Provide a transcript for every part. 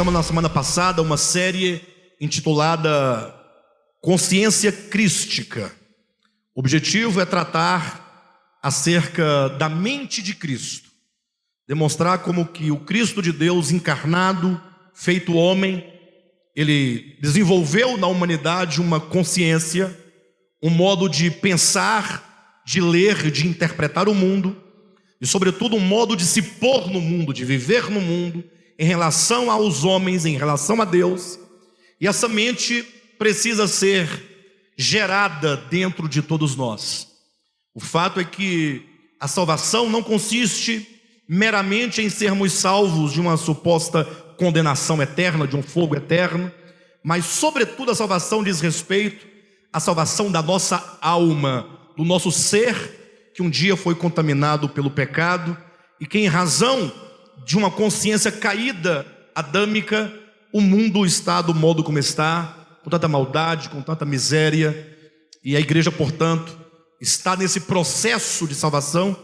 Começamos na semana passada uma série intitulada Consciência Crística. O objetivo é tratar acerca da mente de Cristo, demonstrar como que o Cristo de Deus encarnado, feito homem, ele desenvolveu na humanidade uma consciência, um modo de pensar, de ler, de interpretar o mundo e, sobretudo, um modo de se pôr no mundo, de viver no mundo, em relação aos homens, em relação a Deus. E essa mente precisa ser gerada dentro de todos nós. O fato é que a salvação não consiste meramente em sermos salvos de uma suposta condenação eterna, de um fogo eterno, mas sobretudo a salvação diz respeito à salvação da nossa alma, do nosso ser, que um dia foi contaminado pelo pecado e que, em razão de uma consciência caída, adâmica, o mundo está do modo como está, com tanta maldade, com tanta miséria, e a igreja, portanto, está nesse processo de salvação,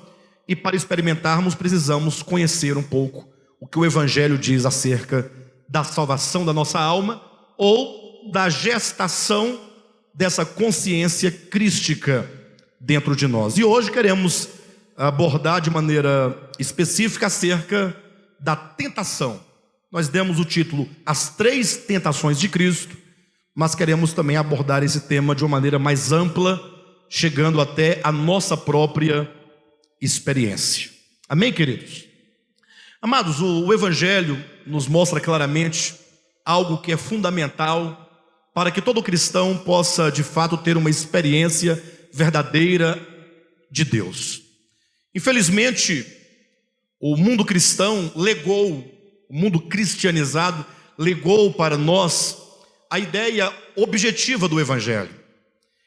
e para experimentarmos precisamos conhecer um pouco o que o Evangelho diz acerca da salvação da nossa alma, ou da gestação dessa consciência crística dentro de nós. E hoje queremos abordar de maneira específica acerca da tentação. Nós demos o título As Três Tentações de Cristo, mas queremos também abordar esse tema de uma maneira mais ampla, chegando até a nossa própria experiência. Amém, queridos? Amados, o Evangelho nos mostra claramente algo que é fundamental para que todo cristão possa, de fato, ter uma experiência verdadeira de Deus. Infelizmente, o mundo cristão legou, o mundo cristianizado legou para nós a ideia objetiva do Evangelho.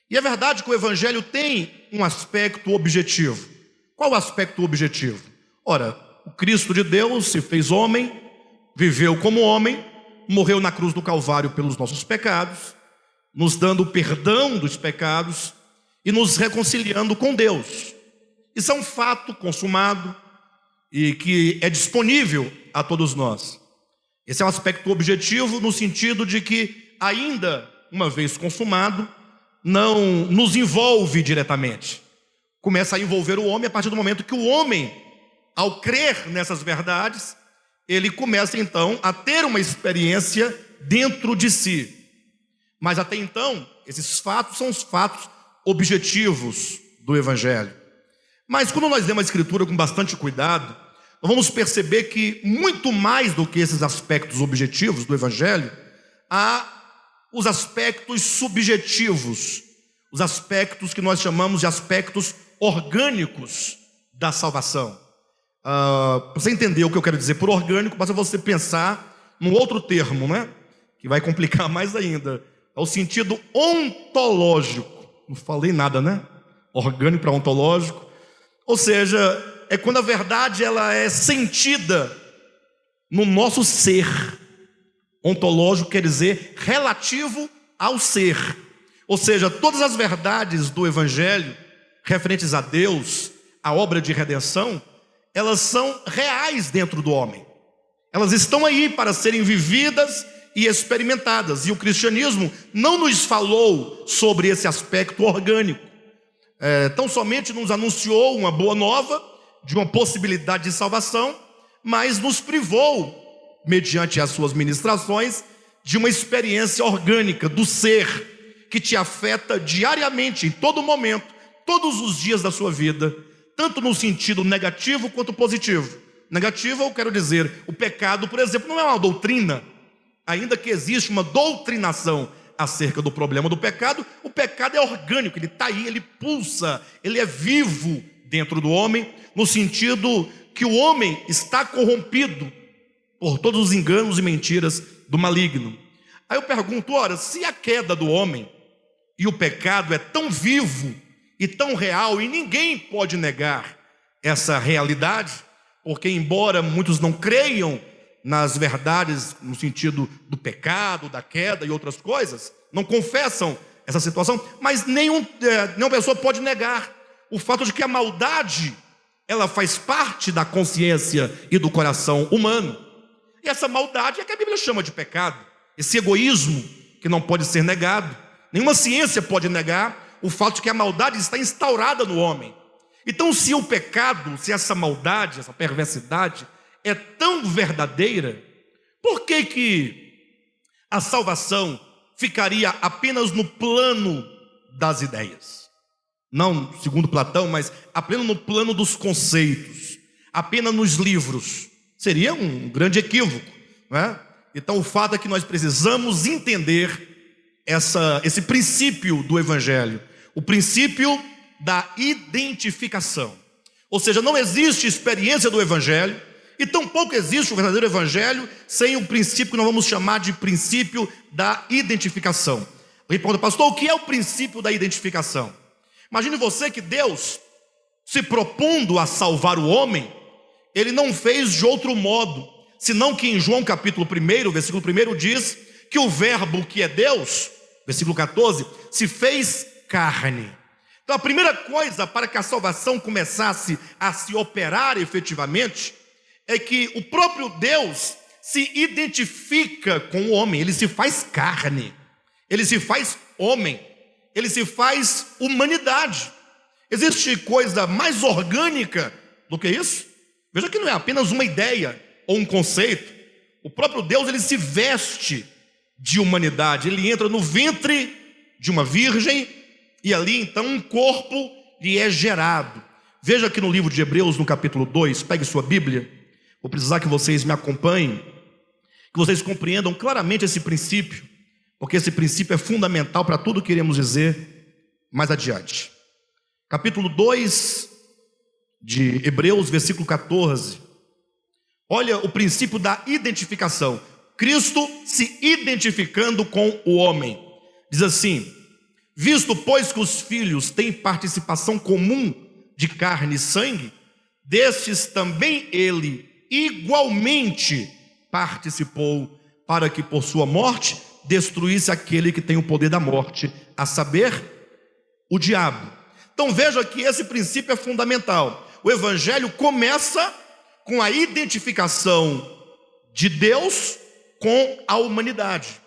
E é verdade que o Evangelho tem um aspecto objetivo. Qual o aspecto objetivo? Ora, o Cristo de Deus se fez homem, viveu como homem, morreu na cruz do Calvário pelos nossos pecados, nos dando o perdão dos pecados e nos reconciliando com Deus. Isso é um fato consumado e que é disponível a todos nós. Esse é um aspecto objetivo no sentido de que, ainda uma vez consumado, não nos envolve diretamente. Começa a envolver o homem a partir do momento que o homem, ao crer nessas verdades, ele começa então a ter uma experiência dentro de si. Mas até então, esses fatos são os fatos objetivos do Evangelho. Mas quando nós lemos a Escritura com bastante cuidado, nós vamos perceber que muito mais do que esses aspectos objetivos do Evangelho, há os aspectos subjetivos, os aspectos que nós chamamos de aspectos orgânicos da salvação. Para você entender o que eu quero dizer por orgânico, basta você pensar num outro termo, né? Que vai complicar mais ainda. É o sentido ontológico. Não falei nada, né? Orgânico para ontológico. Ou seja, é quando a verdade ela é sentida no nosso ser. Ontológico quer dizer relativo ao ser. Ou seja, todas as verdades do Evangelho referentes a Deus, a obra de redenção, elas são reais dentro do homem. Elas estão aí para serem vividas e experimentadas. E o cristianismo não nos falou sobre esse aspecto orgânico. Tão somente nos anunciou uma boa nova de uma possibilidade de salvação, mas nos privou, mediante as suas ministrações, de uma experiência orgânica do ser que te afeta diariamente, em todo momento, todos os dias da sua vida, tanto no sentido negativo quanto positivo. Negativo, eu quero dizer, o pecado, por exemplo, não é uma doutrina, ainda que existe uma doutrinação acerca do problema do pecado, o pecado é orgânico, ele está aí, ele pulsa, ele é vivo dentro do homem, no sentido que o homem está corrompido por todos os enganos e mentiras do maligno. Aí eu pergunto, ora, se a queda do homem e o pecado é tão vivo e tão real, e ninguém pode negar essa realidade, porque embora muitos não creiam nas verdades no sentido do pecado, da queda e outras coisas, não confessam essa situação, mas nenhuma pessoa pode negar o fato de que a maldade, ela faz parte da consciência e do coração humano. E essa maldade é que a Bíblia chama de pecado. Esse egoísmo que não pode ser negado. Nenhuma ciência pode negar o fato de que a maldade está instaurada no homem. Então, se o pecado, se essa maldade, essa perversidade é tão verdadeira, por que a salvação ficaria apenas no plano das ideias? Não segundo Platão, mas apenas no plano dos conceitos, apenas nos livros. Seria um grande equívoco, não é? Então o fato é que nós precisamos entender esse princípio do Evangelho, o princípio da identificação. Ou seja, não existe experiência do Evangelho, e tampouco existe o verdadeiro Evangelho sem o princípio que nós vamos chamar de princípio da identificação. Eu pergunto, pastor, o que é o princípio da identificação? Imagine você que Deus, se propondo a salvar o homem, Ele não fez de outro modo, senão que em João capítulo 1, versículo 1 diz que o verbo que é Deus, versículo 14, se fez carne. Então a primeira coisa para que a salvação começasse a se operar efetivamente, é que o próprio Deus se identifica com o homem, Ele se faz carne, Ele se faz homem, Ele se faz humanidade. Existe coisa mais orgânica do que isso? Veja que não é apenas uma ideia ou um conceito. O próprio Deus, Ele se veste de humanidade. Ele entra no ventre de uma virgem e ali então um corpo lhe é gerado. Veja aqui no livro de Hebreus, no capítulo 2, pegue sua Bíblia. Vou precisar que vocês me acompanhem, que vocês compreendam claramente esse princípio, porque esse princípio é fundamental para tudo que iremos dizer mais adiante. Capítulo 2 de Hebreus, versículo 14. Olha o princípio da identificação. Cristo se identificando com o homem. Diz assim: visto, pois, que os filhos têm participação comum de carne e sangue, destes também ele igualmente participou, para que por sua morte destruísse aquele que tem o poder da morte, a saber, o diabo. Então veja que esse princípio é fundamental. O Evangelho começa com a identificação de Deus com a humanidade.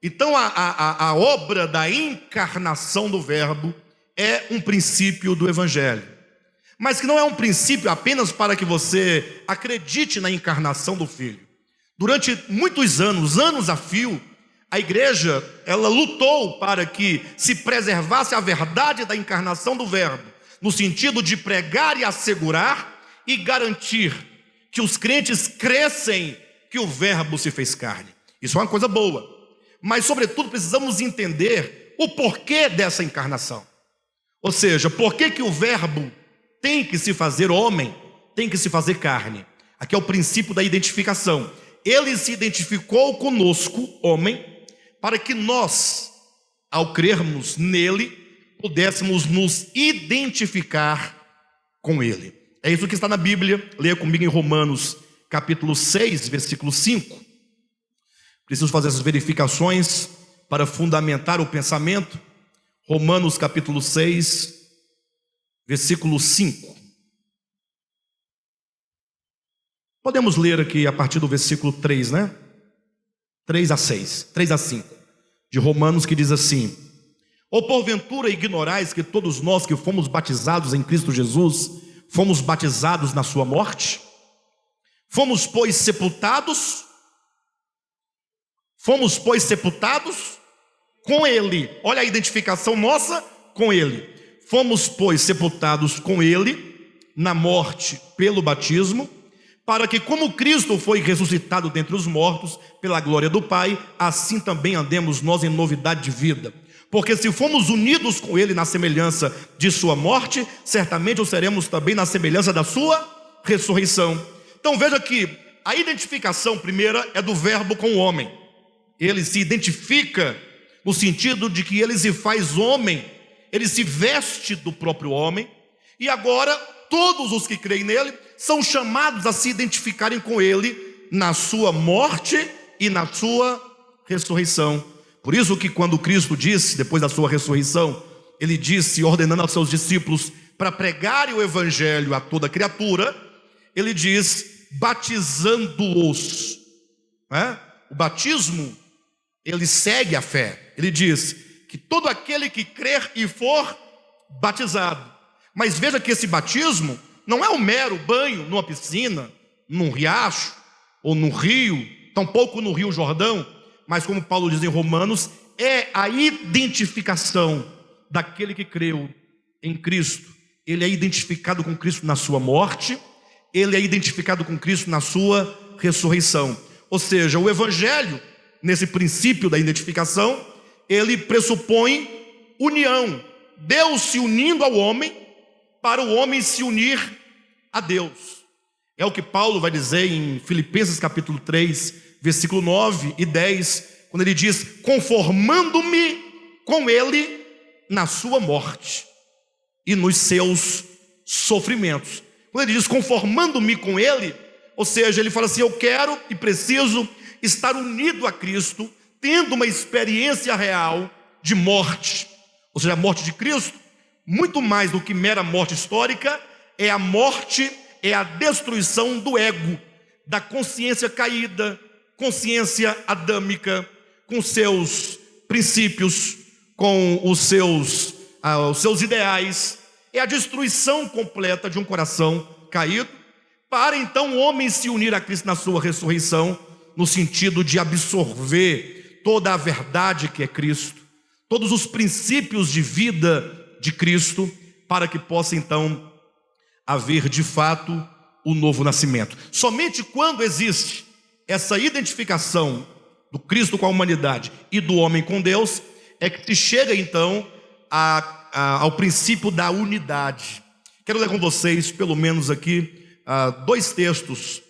Então a obra da encarnação do Verbo é um princípio do Evangelho, mas que não é um princípio apenas para que você acredite na encarnação do Filho. Durante muitos anos, anos a fio, a igreja, ela lutou para que se preservasse a verdade da encarnação do Verbo, no sentido de pregar e assegurar e garantir que os crentes crescem que o Verbo se fez carne. Isso é uma coisa boa, mas sobretudo precisamos entender o porquê dessa encarnação. Ou seja, por que o Verbo tem que se fazer homem, tem que se fazer carne. Aqui é o princípio da identificação. Ele se identificou conosco, homem, para que nós, ao crermos nele, pudéssemos nos identificar com ele. É isso que está na Bíblia. Leia comigo em Romanos capítulo 6, versículo 5. Preciso fazer essas verificações para fundamentar o pensamento. Romanos capítulo 6, versículo 5. Podemos ler aqui a partir do versículo 3, né? 3 a 6, 3 a 5, de Romanos, que diz assim: ou porventura ignorais que todos nós que fomos batizados em Cristo Jesus, fomos batizados na sua morte? Fomos, pois, sepultados com ele. Olha a identificação nossa com ele. Fomos, pois, sepultados com ele na morte pelo batismo, para que, como Cristo foi ressuscitado dentre os mortos pela glória do Pai, assim também andemos nós em novidade de vida. Porque se fomos unidos com ele na semelhança de sua morte, certamente o seremos também na semelhança da sua ressurreição. Então veja que a identificação primeira é do Verbo com o homem. Ele se identifica no sentido de que ele se faz homem, ele se veste do próprio homem, e agora todos os que creem nele são chamados a se identificarem com ele na sua morte e na sua ressurreição. Por isso que quando Cristo disse, depois da sua ressurreição, ele disse, ordenando aos seus discípulos para pregarem o evangelho a toda criatura, ele diz, batizando-os não é? O batismo, ele segue a fé. Ele diz que todo aquele que crer e for batizado. Mas veja que esse batismo não é um mero banho numa piscina, num riacho ou num rio, tampouco no Rio Jordão, mas como Paulo diz em Romanos, é a identificação daquele que creu em Cristo. Ele é identificado com Cristo na sua morte, ele é identificado com Cristo na sua ressurreição. Ou seja, o Evangelho, nesse princípio da identificação, ele pressupõe união. Deus se unindo ao homem, para o homem se unir a Deus. É o que Paulo vai dizer em Filipenses capítulo 3, versículo 9 e 10, quando ele diz: conformando-me com ele na sua morte e nos seus sofrimentos. Quando ele diz conformando-me com ele, ou seja, ele fala assim: eu quero e preciso estar unido a Cristo, tendo uma experiência real de morte. Ou seja, a morte de Cristo, muito mais do que mera morte histórica, é a morte, é a destruição do ego, da consciência caída, consciência adâmica, com seus princípios, com os seus ideais. É a destruição completa de um coração caído, para então o homem se unir a Cristo na sua ressurreição, no sentido de absorver toda a verdade que é Cristo, todos os princípios de vida de Cristo, para que possa então haver de fato o novo nascimento. Somente quando existe essa identificação do Cristo com a humanidade e do homem com Deus, é que se chega então ao princípio da unidade. Quero ler com vocês, pelo menos aqui, dois textos,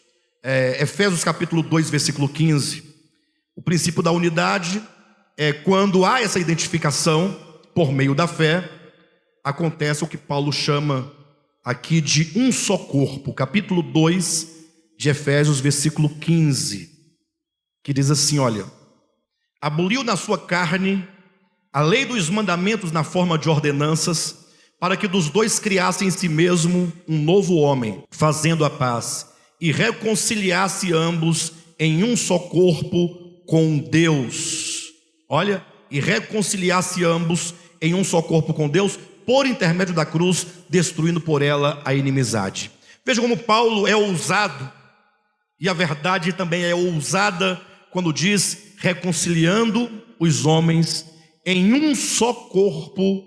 Efésios capítulo 2, versículo 15. O princípio da unidade é quando há essa identificação por meio da fé, acontece o que Paulo chama aqui de um só corpo. Capítulo 2 de Efésios, versículo 15, que diz assim: olha, aboliu na sua carne a lei dos mandamentos na forma de ordenanças, para que dos dois criasse em si mesmo um novo homem, fazendo a paz, e reconciliasse ambos em um só corpo com Deus. Olha, e reconciliasse ambos em um só corpo com Deus, por intermédio da cruz, destruindo por ela a inimizade. Veja como Paulo é ousado, e a verdade também é ousada, quando diz reconciliando os homens em um só corpo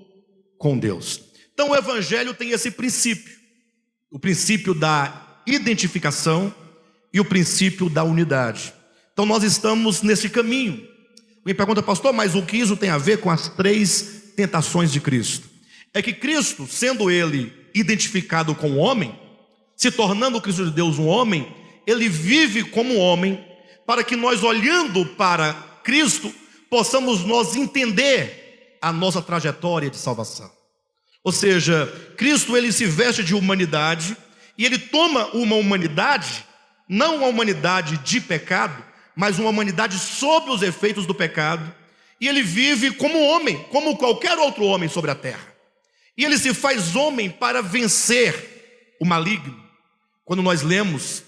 com Deus. Então o Evangelho tem esse princípio, o princípio da identificação e o princípio da unidade. Então nós estamos nesse caminho. Me pergunta: pastor, mas o que isso tem a ver com as três tentações de Cristo? É que Cristo, sendo ele identificado com o homem, se tornando o Cristo de Deus um homem, ele vive como homem, para que nós, olhando para Cristo, possamos nós entender a nossa trajetória de salvação. Ou seja, Cristo ele se veste de humanidade, e ele toma uma humanidade, não uma humanidade de pecado, mas uma humanidade sob os efeitos do pecado, e ele vive como homem, como qualquer outro homem sobre a terra. E ele se faz homem para vencer o maligno. Quando nós lemos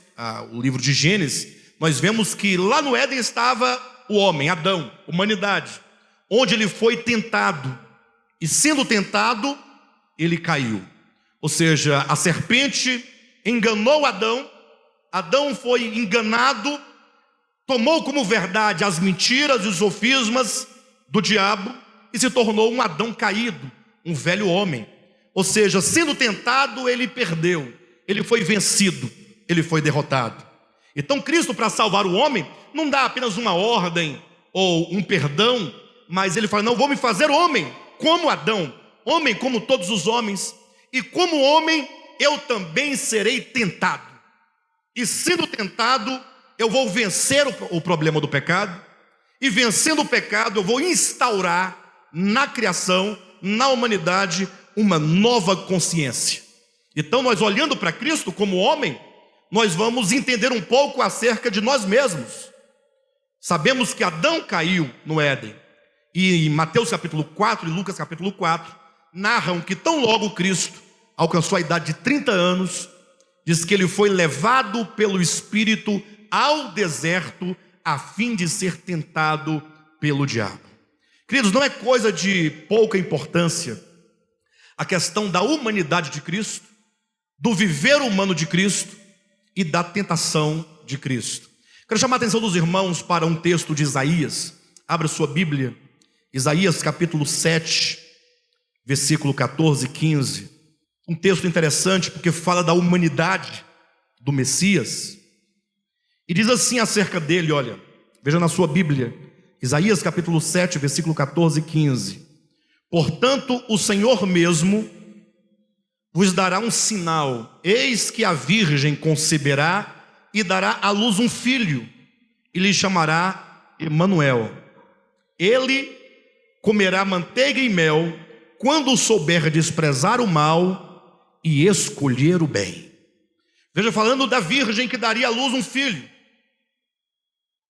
o livro de Gênesis, nós vemos que lá no Éden estava o homem, Adão, humanidade, onde ele foi tentado, e sendo tentado, ele caiu. Ou seja, a serpente enganou Adão, Adão foi enganado, tomou como verdade as mentiras e os sofismas do diabo, e se tornou um Adão caído, um velho homem. Ou seja, sendo tentado, ele perdeu, ele foi vencido, ele foi derrotado. Então Cristo, para salvar o homem, não dá apenas uma ordem ou um perdão, mas ele fala: não, vou me fazer homem como Adão, homem como todos os homens, e como homem eu também serei tentado, e sendo tentado eu vou vencer o problema do pecado, e vencendo o pecado eu vou instaurar na criação, na humanidade, uma nova consciência. Então nós, olhando para Cristo como homem, nós vamos entender um pouco acerca de nós mesmos. Sabemos que Adão caiu no Éden, e em Mateus capítulo 4 e Lucas capítulo 4 narram que tão logo Cristo alcançou a idade de 30 anos, diz que ele foi levado pelo Espírito ao deserto a fim de ser tentado pelo diabo. Queridos, não é coisa de pouca importância a questão da humanidade de Cristo, do viver humano de Cristo e da tentação de Cristo. Quero chamar a atenção dos irmãos para um texto de Isaías. Abra sua Bíblia, Isaías capítulo 7, versículo 14 e 15. Um texto interessante porque fala da humanidade do Messias. E diz assim acerca dele, olha, veja na sua Bíblia, Isaías capítulo 7, versículo 14 e 15. Portanto, o Senhor mesmo vos dará um sinal: eis que a virgem conceberá e dará à luz um filho, e lhe chamará Emanuel. Ele comerá manteiga e mel, quando souber desprezar o mal e escolher o bem. Veja, falando da virgem que daria à luz um filho.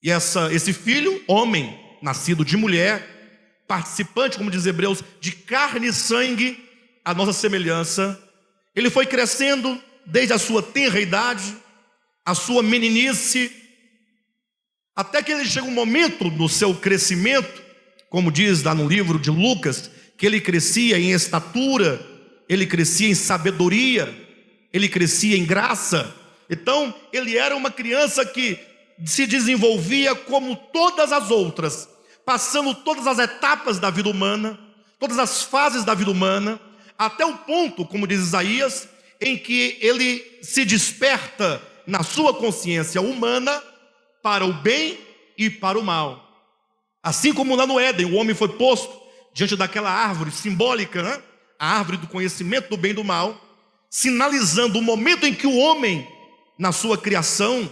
E esse filho, homem, nascido de mulher, participante, como diz Hebreus, de carne e sangue, a nossa semelhança. Ele foi crescendo desde a sua tenra idade, a sua meninice, até que ele chega um momento no seu crescimento, como diz lá no livro de Lucas, que ele crescia em estatura, ele crescia em sabedoria, ele crescia em graça. Então ele era uma criança que se desenvolvia como todas as outras, passando todas as etapas da vida humana, todas as fases da vida humana, até o ponto, como diz Isaías, em que ele se desperta na sua consciência humana para o bem e para o mal. Assim como lá no Éden, o homem foi posto diante daquela árvore simbólica, né? A árvore do conhecimento do bem e do mal, sinalizando o momento em que o homem, na sua criação,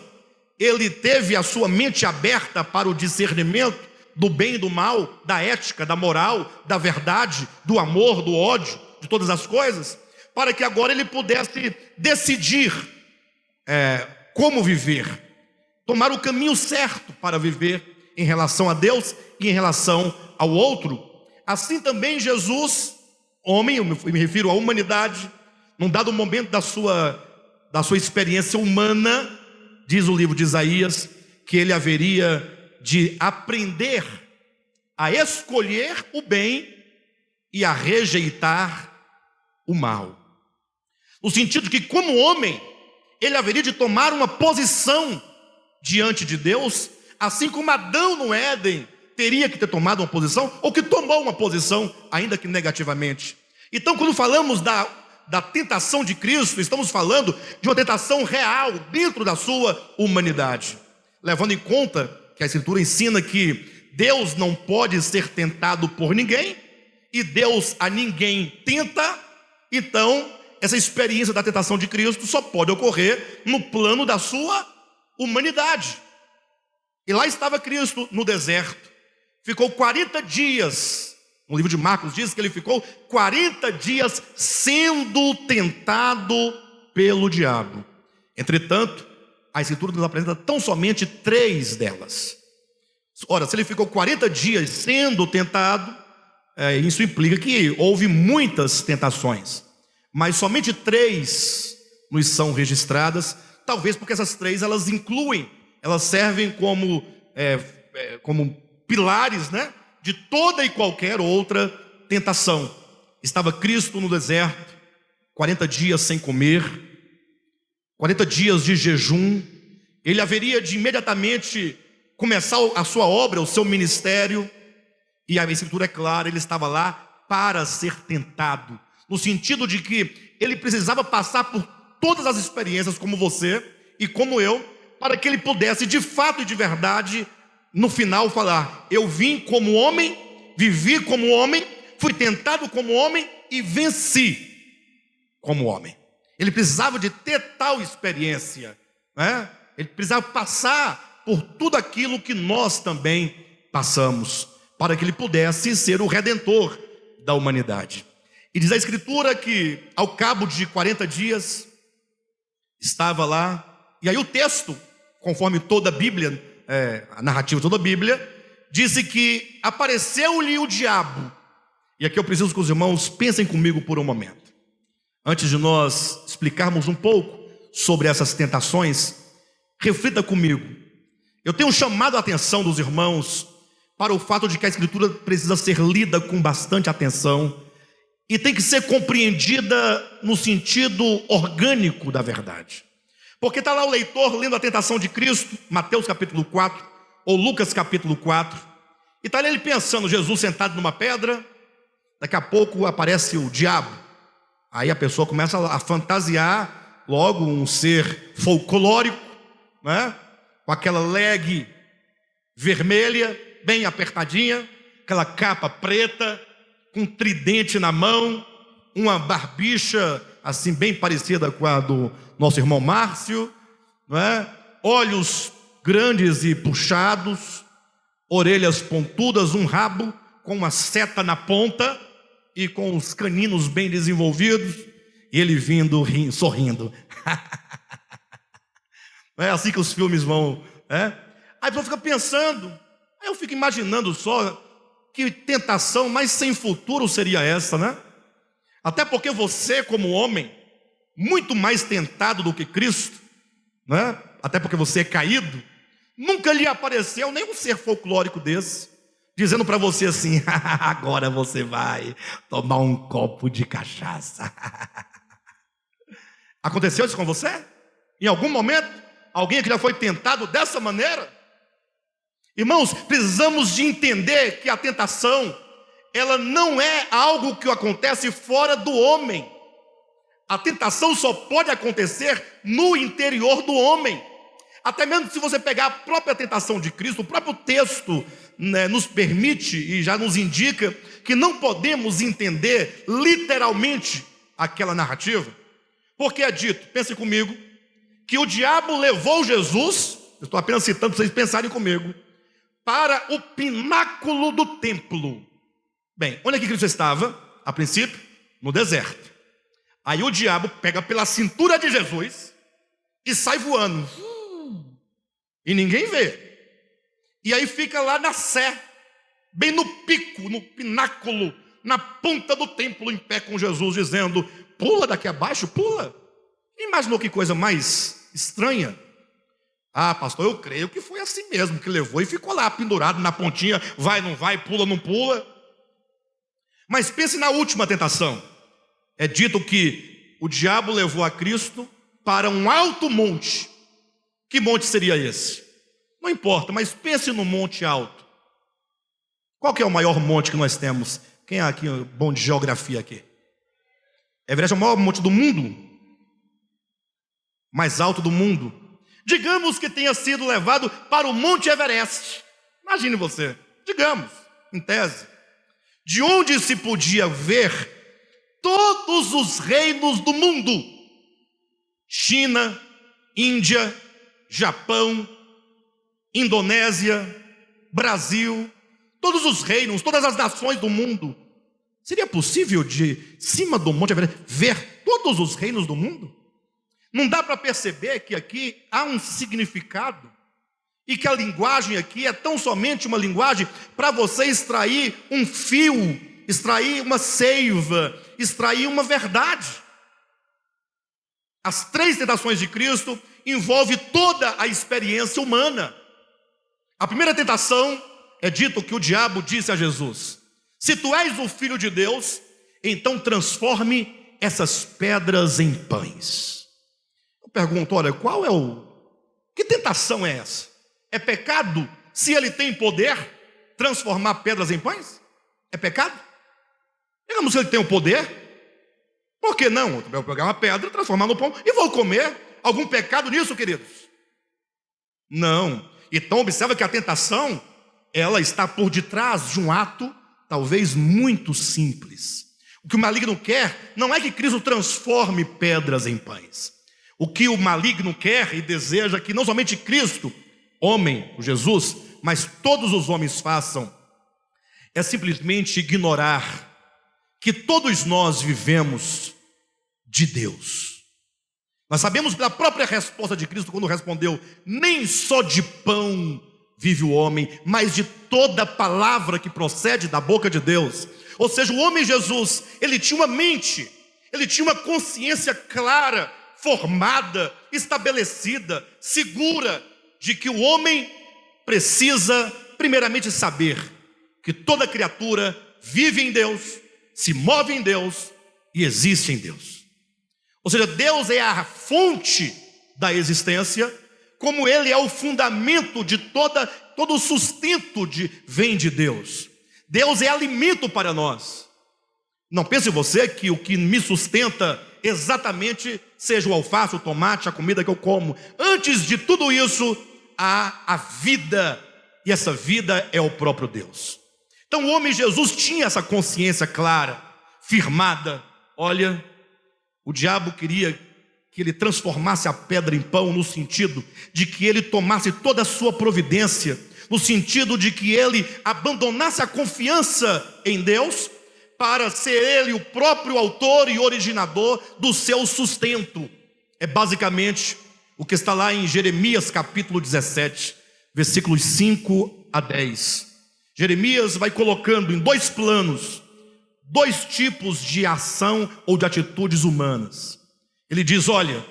ele teve a sua mente aberta para o discernimento do bem e do mal, da ética, da moral, da verdade, do amor, do ódio, de todas as coisas, para que agora ele pudesse decidir como viver, tomar o caminho certo para viver em relação a Deus e em relação ao outro. Assim também Jesus, homem, eu me refiro à humanidade, num dado momento da sua experiência humana, diz o livro de Isaías, que ele haveria de aprender a escolher o bem e a rejeitar o mal. No sentido de que, como homem, ele haveria de tomar uma posição diante de Deus, assim como Adão no Éden teria que ter tomado uma posição, ou que tomou uma posição, ainda que negativamente. Então, quando falamos da tentação de Cristo, estamos falando de uma tentação real dentro da sua humanidade, levando em conta que a Escritura ensina que Deus não pode ser tentado por ninguém, e Deus a ninguém tenta. Então essa experiência da tentação de Cristo só pode ocorrer no plano da sua humanidade. E lá estava Cristo no deserto, ficou 40 dias, no livro de Marcos diz que ele ficou 40 dias sendo tentado pelo diabo. Entretanto, a Escritura nos apresenta tão somente 3 delas. Ora, se ele ficou 40 dias sendo tentado, isso implica que houve muitas tentações, mas somente 3 nos são registradas, talvez porque essas 3 elas incluem, elas servem como pilares, né, de toda e qualquer outra tentação. Estava Cristo no deserto, 40 dias sem comer, 40 dias de jejum. Ele haveria de imediatamente começar a sua obra, o seu ministério, e a Escritura é clara, ele estava lá para ser tentado, no sentido de que ele precisava passar por todas as experiências, como você e como eu, para que ele pudesse de fato e de verdade, no final falar: eu vim como homem, vivi como homem, fui tentado como homem e venci como homem. Ele precisava de ter tal experiência, né? Ele precisava passar por tudo aquilo que nós também passamos, para que ele pudesse ser o redentor da humanidade. E diz a Escritura que ao cabo de 40 dias estava lá, e aí o texto, conforme toda a Bíblia, a narrativa de toda a Bíblia, disse que apareceu-lhe o diabo. E aqui eu preciso que os irmãos pensem comigo por um momento, antes de nós explicarmos um pouco sobre essas tentações. Reflita comigo. Eu tenho chamado a atenção dos irmãos para o fato de que a Escritura precisa ser lida com bastante atenção e tem que ser compreendida no sentido orgânico da verdade. Porque está lá o leitor lendo a tentação de Cristo, Mateus capítulo 4, ou Lucas capítulo 4, e está ali ele pensando, Jesus sentado numa pedra, daqui a pouco aparece o diabo. Aí a pessoa começa a fantasiar logo um ser folclórico, né? Com aquela leg vermelha, bem apertadinha, aquela capa preta, com um tridente na mão, uma barbicha assim bem parecida com a do nosso irmão Márcio, não é? Olhos grandes e puxados, orelhas pontudas, um rabo com uma seta na ponta e com os caninos bem desenvolvidos, e ele vindo, sorrindo. Não é assim que os filmes vão, né? Aí a pessoa fica pensando, aí eu fico imaginando só que tentação mais sem futuro seria essa, né? Até porque você, como homem, muito mais tentado do que Cristo, né? Até porque você é caído, nunca lhe apareceu nenhum ser folclórico desse, dizendo para você assim, agora você vai tomar um copo de cachaça. Aconteceu isso com você? Em algum momento? Alguém que já foi tentado dessa maneira? Irmãos, precisamos de entender que a tentação, ela não é algo que acontece fora do homem. A tentação só pode acontecer no interior do homem. Até mesmo se você pegar a própria tentação de Cristo, o próprio texto, né, nos permite e já nos indica que não podemos entender literalmente aquela narrativa. Porque é dito, pense comigo, que o diabo levou Jesus, eu estou apenas citando para vocês pensarem comigo, para o pináculo do templo. Bem, onde é que Cristo estava? A princípio, no deserto. Aí o diabo pega pela cintura de Jesus e sai voando. E ninguém vê. E aí fica lá na sé, bem no pico, no pináculo, na ponta do templo, em pé com Jesus, dizendo, pula daqui abaixo, pula. Imaginou que coisa mais estranha? Ah, pastor, eu creio que foi assim mesmo, que levou e ficou lá pendurado na pontinha, vai, não vai, pula, não pula. Mas pense na última tentação. É dito que o diabo levou a Cristo para um alto monte. Que monte seria esse? Não importa, mas pense no monte alto. Qual que é o maior monte que nós temos? Quem é aqui bom de geografia aqui? Everest é o maior monte do mundo? Mais alto do mundo. Digamos que tenha sido levado para o Monte Everest. Imagine você, digamos, em tese, de onde se podia ver todos os reinos do mundo: China, Índia, Japão, Indonésia, Brasil, todos os reinos, todas as nações do mundo. Seria possível de cima do Monte Everest ver todos os reinos do mundo? Não dá para perceber que aqui há um significado e que a linguagem aqui é tão somente uma linguagem para você extrair um fio, extrair uma seiva, extrair uma verdade. As três tentações de Cristo envolvem toda a experiência humana. A primeira tentação é dito que o diabo disse a Jesus: se tu és o Filho de Deus, então transforme essas pedras em pães. Pergunto, olha, que tentação é essa? É pecado se ele tem poder transformar pedras em pães? É pecado? Digamos que ele tem o poder, por que não? Eu vou pegar uma pedra, transformar no pão e vou comer. Algum pecado nisso, queridos? Não. Então observa que a tentação, ela está por detrás de um ato talvez muito simples. O que o maligno quer não é que Cristo transforme pedras em pães. O que o maligno quer e deseja que não somente Cristo, homem, o Jesus, mas todos os homens façam, é simplesmente ignorar que todos nós vivemos de Deus. Nós sabemos pela própria resposta de Cristo, quando respondeu: nem só de pão vive o homem, mas de toda palavra que procede da boca de Deus. Ou seja, o homem Jesus, ele tinha uma mente, ele tinha uma consciência clara, formada, estabelecida, segura, de que o homem precisa primeiramente saber que toda criatura vive em Deus, se move em Deus e existe em Deus. Ou seja, Deus é a fonte da existência, como Ele é o fundamento de todo o sustento vem de Deus. Deus é alimento para nós. Não pense você que o que me sustenta exatamente seja o alface, o tomate, a comida que eu como. Antes de tudo isso, há a vida, e essa vida é o próprio Deus. Então o homem Jesus tinha essa consciência clara, firmada. Olha, o diabo queria que ele transformasse a pedra em pão, no sentido de que ele tomasse toda a sua providência, no sentido de que ele abandonasse a confiança em Deus, para ser ele o próprio autor e originador do seu sustento. É basicamente o que está lá em Jeremias capítulo 17, versículos 5 a 10. Jeremias vai colocando em dois planos, dois tipos de ação ou de atitudes humanas. Ele diz, olha,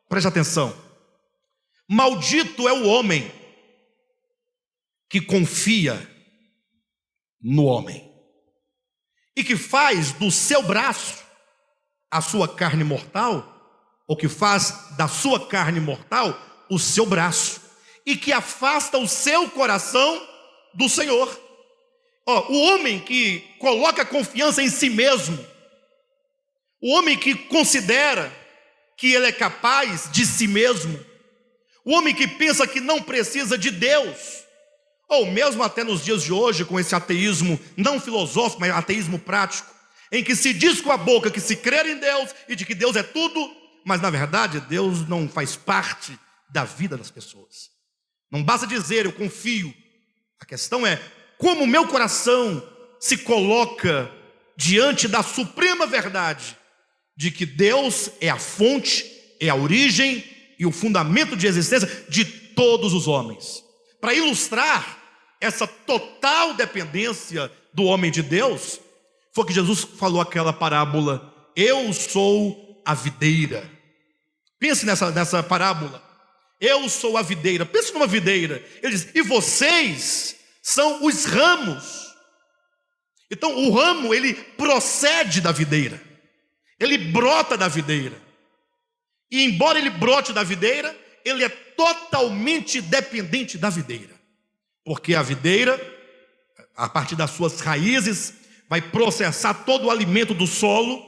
preste atenção, maldito é o homem que confia no homem e que faz do seu braço a sua carne mortal, ou que faz da sua carne mortal o seu braço, e que afasta o seu coração do Senhor. O homem que coloca confiança em si mesmo, o homem que considera que ele é capaz de si mesmo, o homem que pensa que não precisa de Deus, ou mesmo até nos dias de hoje, com esse ateísmo não filosófico, mas ateísmo prático, em que se diz com a boca que se crer em Deus e de que Deus é tudo, mas na verdade Deus não faz parte da vida das pessoas. Não basta dizer eu confio, a questão é como o meu coração se coloca diante da suprema verdade de que Deus é a fonte, é a origem e o fundamento de existência de todos os homens. Para ilustrar essa total dependência do homem de Deus, foi que Jesus falou aquela parábola, eu sou a videira. Pense nessa parábola, eu sou a videira, pense numa videira, ele diz, e vocês são os ramos. Então o ramo, ele procede da videira, ele brota da videira, e embora ele brote da videira, ele é totalmente dependente da videira, porque a videira, a partir das suas raízes, vai processar todo o alimento do solo,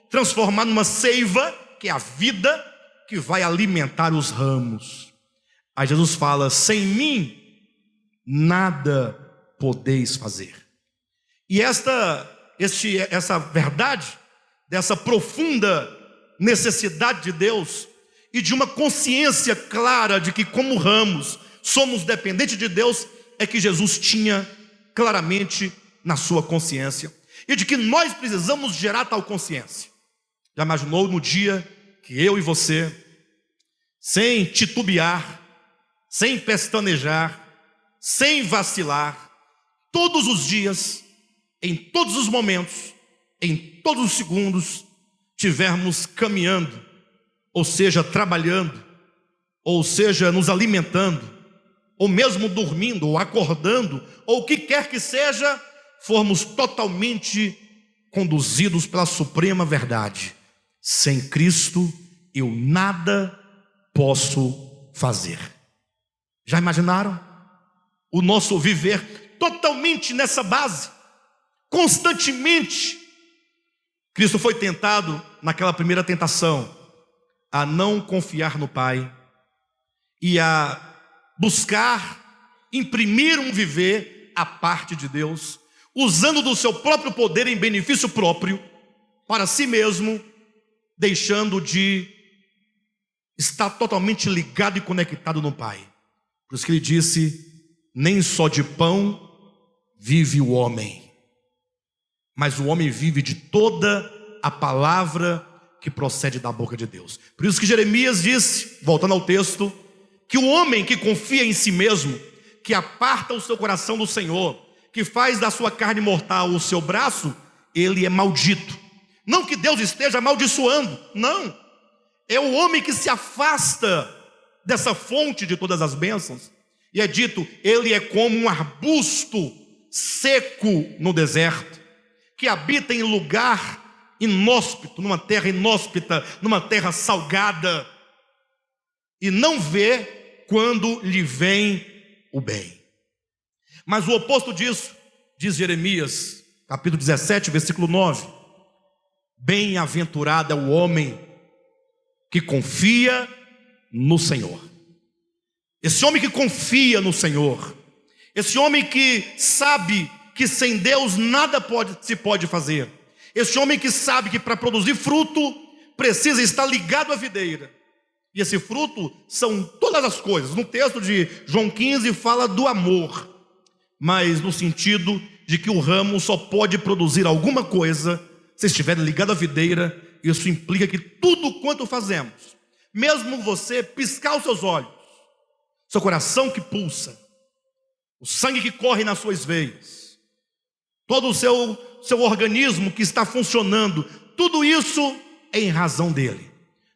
transformar numa seiva, que é a vida, que vai alimentar os ramos. Aí Jesus fala, sem mim, nada podeis fazer. E essa verdade, dessa profunda necessidade de Deus, e de uma consciência clara de que como ramos somos dependentes de Deus, é que Jesus tinha claramente na sua consciência, e de que nós precisamos gerar tal consciência. Já imaginou no dia que eu e você, sem titubear, sem pestanejar, sem vacilar, todos os dias, em todos os momentos, em todos os segundos, tivermos caminhando, ou seja, trabalhando, ou seja, nos alimentando, ou mesmo dormindo, ou acordando, ou o que quer que seja, formos totalmente conduzidos pela suprema verdade. Sem Cristo, eu nada posso fazer. Já imaginaram? O nosso viver totalmente nessa base, constantemente. Cristo foi tentado naquela primeira tentação a não confiar no Pai e a buscar imprimir um viver à parte de Deus, usando do seu próprio poder em benefício próprio para si mesmo, deixando de estar totalmente ligado e conectado no Pai. Por isso que ele disse, nem só de pão vive o homem, mas o homem vive de toda a palavra que procede da boca de Deus. Por isso que Jeremias disse, voltando ao texto, que o homem que confia em si mesmo, que aparta o seu coração do Senhor, que faz da sua carne mortal o seu braço, ele é maldito. Não que Deus esteja amaldiçoando, não. É o homem que se afasta dessa fonte de todas as bênçãos. E é dito, ele é como um arbusto seco no deserto, que habita em lugar inóspito, numa terra inóspita, numa terra salgada, e não vê quando lhe vem o bem. Mas o oposto disso, diz Jeremias, capítulo 17, versículo 9: bem-aventurado é o homem que confia no Senhor. Esse homem que confia no Senhor, esse homem que sabe que sem Deus nada se pode fazer, esse homem que sabe que para produzir fruto precisa estar ligado à videira, e esse fruto são todas as coisas. No texto de João 15 fala do amor, mas no sentido de que o ramo só pode produzir alguma coisa se estiver ligado à videira. Isso implica que tudo quanto fazemos, mesmo você piscar os seus olhos, seu coração que pulsa, o sangue que corre nas suas veias, todo o seu organismo que está funcionando, tudo isso é em razão dele.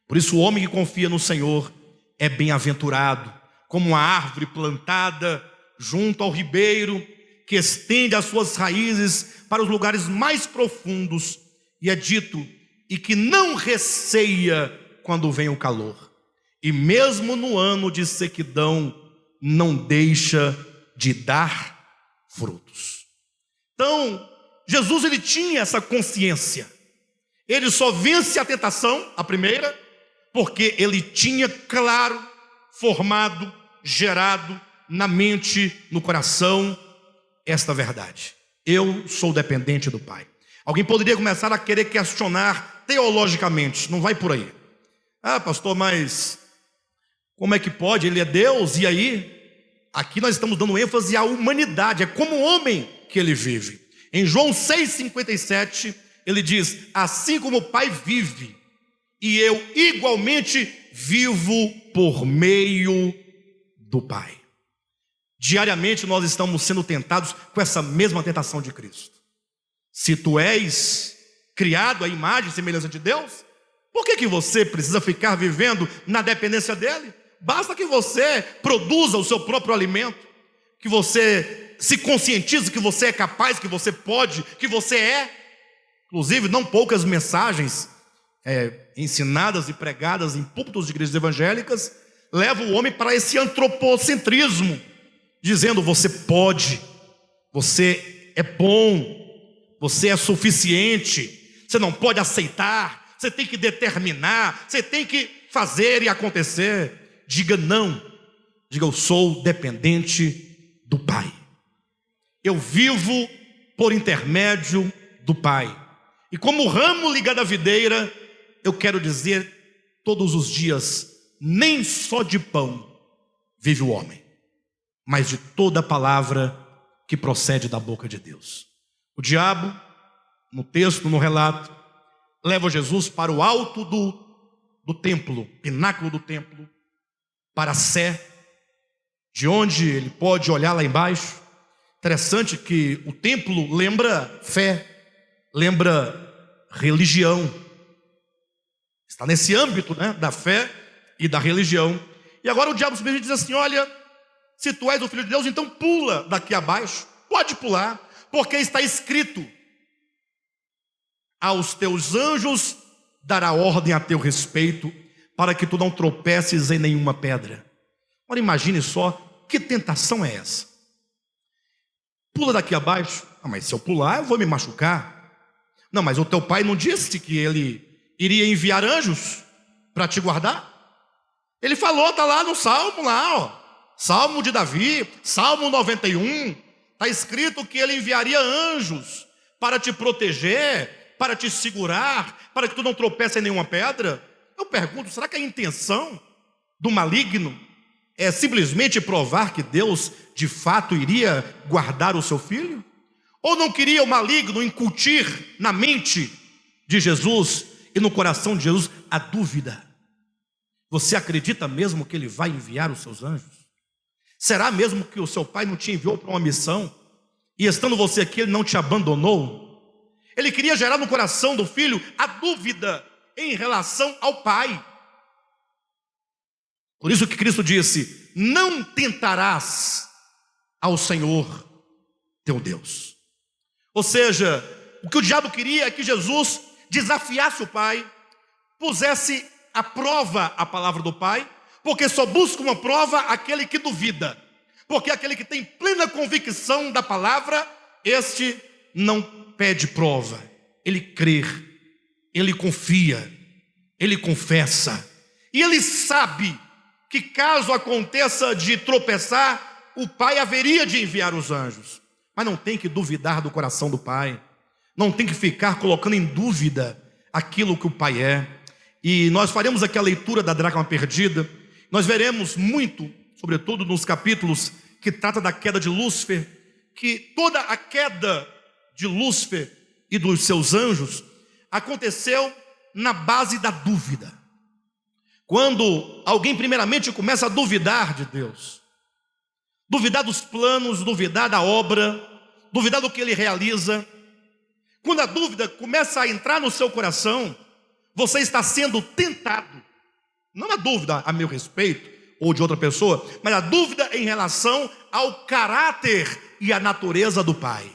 Por isso o homem que confia no Senhor é bem-aventurado, como uma árvore plantada junto ao ribeiro, que estende as suas raízes para os lugares mais profundos, e é dito, e que não receia quando vem o calor, e mesmo no ano de sequidão não deixa de dar frutos. Então, Jesus, ele tinha essa consciência. Ele só vence a tentação, a primeira, porque ele tinha claro, formado, gerado na mente, no coração, esta verdade: eu sou dependente do Pai. Alguém poderia começar a querer questionar teologicamente, não vai por aí. Ah, pastor, mas como é que pode? Ele é Deus, e aí? Aqui nós estamos dando ênfase à humanidade, é como homem que ele vive. Em João 6,57, ele diz: assim como o Pai vive, e eu igualmente vivo por meio do Pai. Diariamente nós estamos sendo tentados com essa mesma tentação de Cristo. Se tu és criado à imagem e semelhança de Deus, por que você precisa ficar vivendo na dependência dele? Basta que você produza o seu próprio alimento, que você se conscientize que você é capaz, que você pode, que você é. Inclusive, não poucas mensagens ensinadas e pregadas em púlpitos de igrejas evangélicas levam o homem para esse antropocentrismo, dizendo: você pode, você é bom, você é suficiente, você não pode aceitar, você tem que determinar, você tem que fazer e acontecer. Diga não, diga: eu sou dependente do Pai, eu vivo por intermédio do Pai. E como ramo ligado à videira, eu quero dizer todos os dias: nem só de pão vive o homem, mas de toda palavra que procede da boca de Deus. O diabo, no texto, no relato, leva Jesus para o alto do templo, pináculo do templo, para a Sé, de onde ele pode olhar lá embaixo. Interessante que o templo lembra fé, lembra religião. Está nesse âmbito, da fé e da religião. E agora o diabo simplesmente diz assim: olha, se tu és o Filho de Deus, então pula daqui abaixo, pode pular, porque está escrito: aos teus anjos dará ordem a teu respeito, para que tu não tropeces em nenhuma pedra. Agora imagine só, que tentação é essa? Pula daqui abaixo. Ah, mas se eu pular eu vou me machucar. Não, mas o teu pai não disse que ele iria enviar anjos para te guardar? Ele falou, está lá no Salmo, Salmo de Davi, Salmo 91, está escrito que ele enviaria anjos para te proteger, para te segurar, para que tu não tropece em nenhuma pedra. Eu pergunto, será que a intenção do maligno é simplesmente provar que Deus de fato iria guardar o seu filho? Ou não queria o maligno incutir na mente de Jesus e no coração de Jesus a dúvida: você acredita mesmo que ele vai enviar os seus anjos? Será mesmo que o seu pai não te enviou para uma missão, e estando você aqui ele não te abandonou? Ele queria gerar no coração do filho a dúvida em relação ao pai. Por isso que Cristo disse: não tentarás ao Senhor teu Deus. Ou seja, o que o diabo queria é que Jesus desafiasse o Pai, pusesse à prova a palavra do Pai, porque só busca uma prova aquele que duvida, porque aquele que tem plena convicção da palavra, este não pede prova, ele crê, ele confia, ele confessa, e ele sabe que caso aconteça de tropeçar, o Pai haveria de enviar os anjos, mas não tem que duvidar do coração do Pai, não tem que ficar colocando em dúvida aquilo que o Pai é. E nós faremos aqui a leitura da dracma perdida, nós veremos muito, sobretudo nos capítulos que trata da queda de Lúcifer, que toda a queda de Lúcifer e dos seus anjos aconteceu na base da dúvida. Quando alguém primeiramente começa a duvidar de Deus, duvidar dos planos, duvidar da obra, duvidar do que Ele realiza, quando a dúvida começa a entrar no seu coração, você está sendo tentado, não a dúvida a meu respeito ou de outra pessoa, mas a dúvida em relação ao caráter e à natureza do Pai.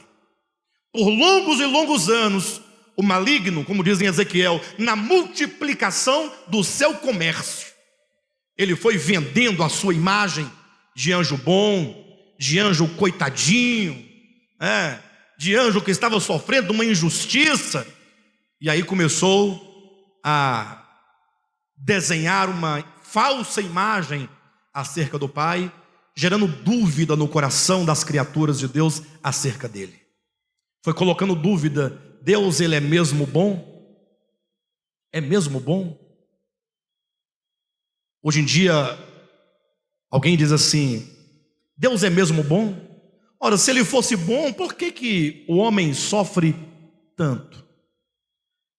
Por longos e longos anos, o maligno, como diz em Ezequiel, na multiplicação do seu comércio, ele foi vendendo a sua imagem de anjo bom, de anjo coitadinho, de anjo que estava sofrendo uma injustiça, e aí começou a desenhar uma falsa imagem acerca do Pai, gerando dúvida no coração das criaturas de Deus acerca dele. Foi colocando dúvida: Deus, ele é mesmo bom? É mesmo bom? Hoje em dia, alguém diz assim: Deus é mesmo bom? Ora, se ele fosse bom, por que o homem sofre tanto?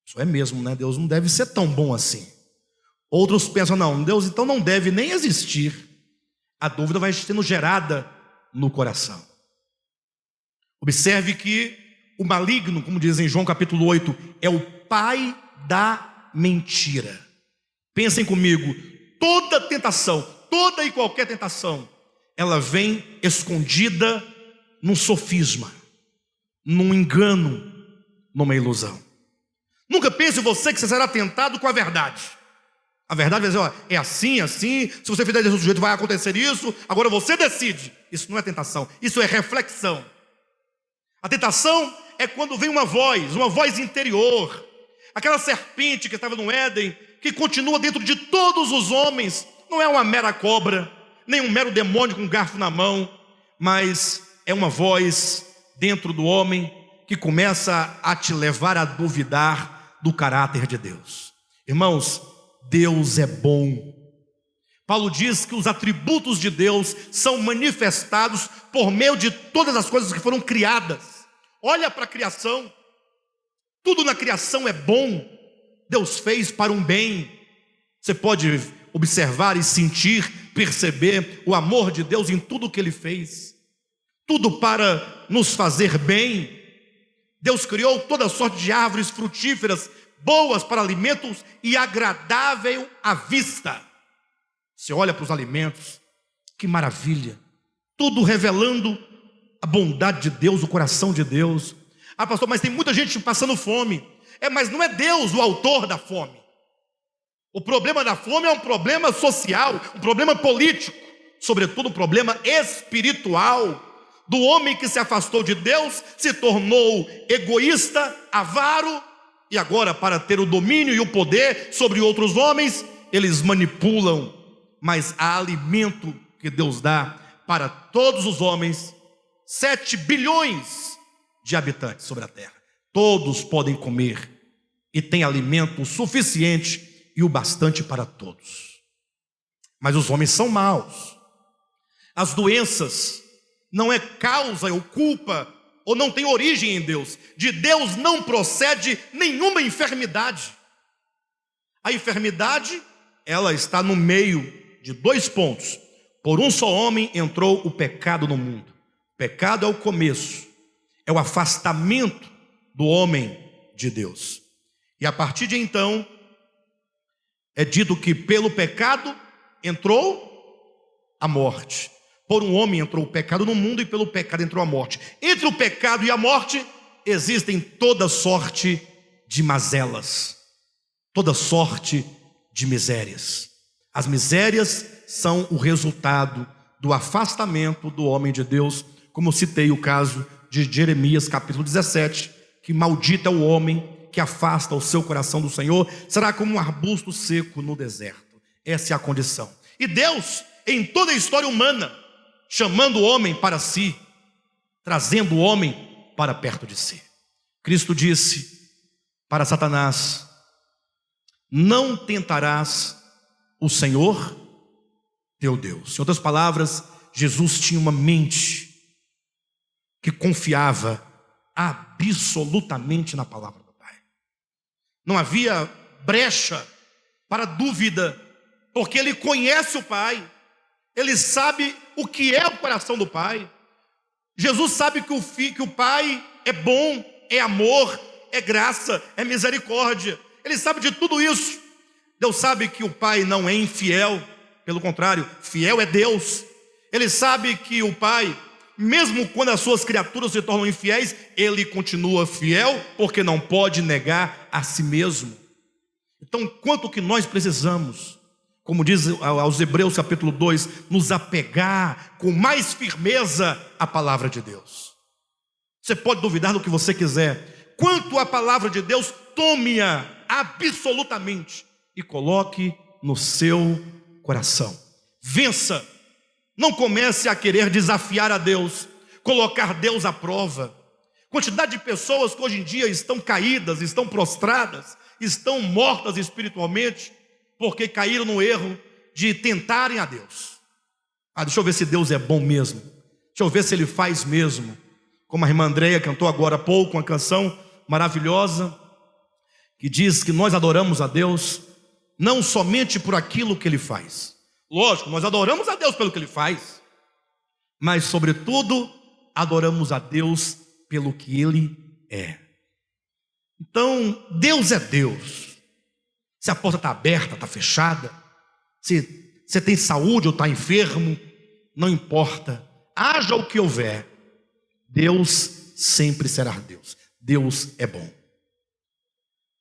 Isso é mesmo, né? Deus não deve ser tão bom assim. Outros pensam: não, Deus então não deve nem existir. A dúvida vai sendo gerada no coração. Observe que o maligno, como diz em João capítulo 8, é o pai da mentira. Pensem comigo, toda tentação, toda e qualquer tentação, ela vem escondida num sofisma, num engano, numa ilusão. Nunca pense você que você será tentado com a verdade. A verdade vai dizer: ó, é assim, assim, se você fizer desse jeito vai acontecer isso, agora você decide. Isso não é tentação, isso é reflexão. A tentação é quando vem uma voz interior, aquela serpente que estava no Éden, que continua dentro de todos os homens, não é uma mera cobra, nem um mero demônio com um garfo na mão, mas é uma voz dentro do homem que começa a te levar a duvidar do caráter de Deus. Irmãos, Deus é bom. Paulo diz que os atributos de Deus são manifestados por meio de todas as coisas que foram criadas. Olha para a criação, tudo na criação é bom, Deus fez para um bem. Você pode observar e sentir, perceber o amor de Deus em tudo que Ele fez, tudo para nos fazer bem. Deus criou toda sorte de árvores frutíferas, boas para alimentos e agradável à vista. Você olha para os alimentos, que maravilha, tudo revelando a bondade de Deus, o coração de Deus. Ah, pastor, mas tem muita gente passando fome. Mas não é Deus o autor da fome. O problema da fome é um problema social, um problema político, sobretudo um problema espiritual, do homem que se afastou de Deus, se tornou egoísta, avaro, e agora, para ter o domínio e o poder sobre outros homens, eles manipulam. Mas há alimento que Deus dá para todos os homens, 7 bilhões de habitantes sobre a terra. Todos podem comer e tem alimento suficiente e o bastante para todos. Mas os homens são maus. As doenças não é causa ou culpa ou não tem origem em Deus. De Deus não procede nenhuma enfermidade. A enfermidade, ela está no meio de 2 pontos. Por um só homem entrou o pecado no mundo. Pecado é o começo, é o afastamento do homem de Deus. E a partir de então, é dito que pelo pecado entrou a morte. Por um homem entrou o pecado no mundo e pelo pecado entrou a morte. Entre o pecado e a morte existem toda sorte de mazelas, toda sorte de misérias. As misérias são o resultado do afastamento do homem de Deus, como eu citei o caso de Jeremias capítulo 17, que maldito é o homem que afasta o seu coração do Senhor, será como um arbusto seco no deserto. Essa é a condição. E Deus, em toda a história humana, chamando o homem para si, trazendo o homem para perto de si. Cristo disse para Satanás: não tentarás o Senhor teu Deus. Em outras palavras, Jesus tinha uma mente que confiava absolutamente na palavra do Pai. Não havia brecha para dúvida, porque ele conhece o Pai, ele sabe o que é o coração do Pai. Jesus sabe que o Pai é bom, é amor, é graça, é misericórdia. Ele sabe de tudo isso. Deus sabe que o Pai não é infiel, pelo contrário, fiel é Deus. Ele sabe que o Pai, mesmo quando as suas criaturas se tornam infiéis, ele continua fiel, porque não pode negar a si mesmo. Então, quanto que nós precisamos, como diz aos Hebreus capítulo 2, nos apegar com mais firmeza à palavra de Deus. Você pode duvidar do que você quiser, quanto à palavra de Deus, tome-a absolutamente e coloque no seu coração. Vença. Não comece a querer desafiar a Deus, colocar Deus à prova. Quantidade de pessoas que hoje em dia estão caídas, estão prostradas, estão mortas espiritualmente, porque caíram no erro de tentarem a Deus. Deixa eu ver se Deus é bom mesmo, deixa eu ver se Ele faz mesmo. Como a irmã Andréia cantou agora há pouco, uma canção maravilhosa, que diz que nós adoramos a Deus não somente por aquilo que Ele faz. Lógico, nós adoramos a Deus pelo que Ele faz, mas sobretudo adoramos a Deus pelo que Ele é. Então, Deus é Deus. Se a porta está aberta, está fechada, se você tem saúde ou está enfermo, não importa, haja o que houver, Deus sempre será Deus. Deus é bom.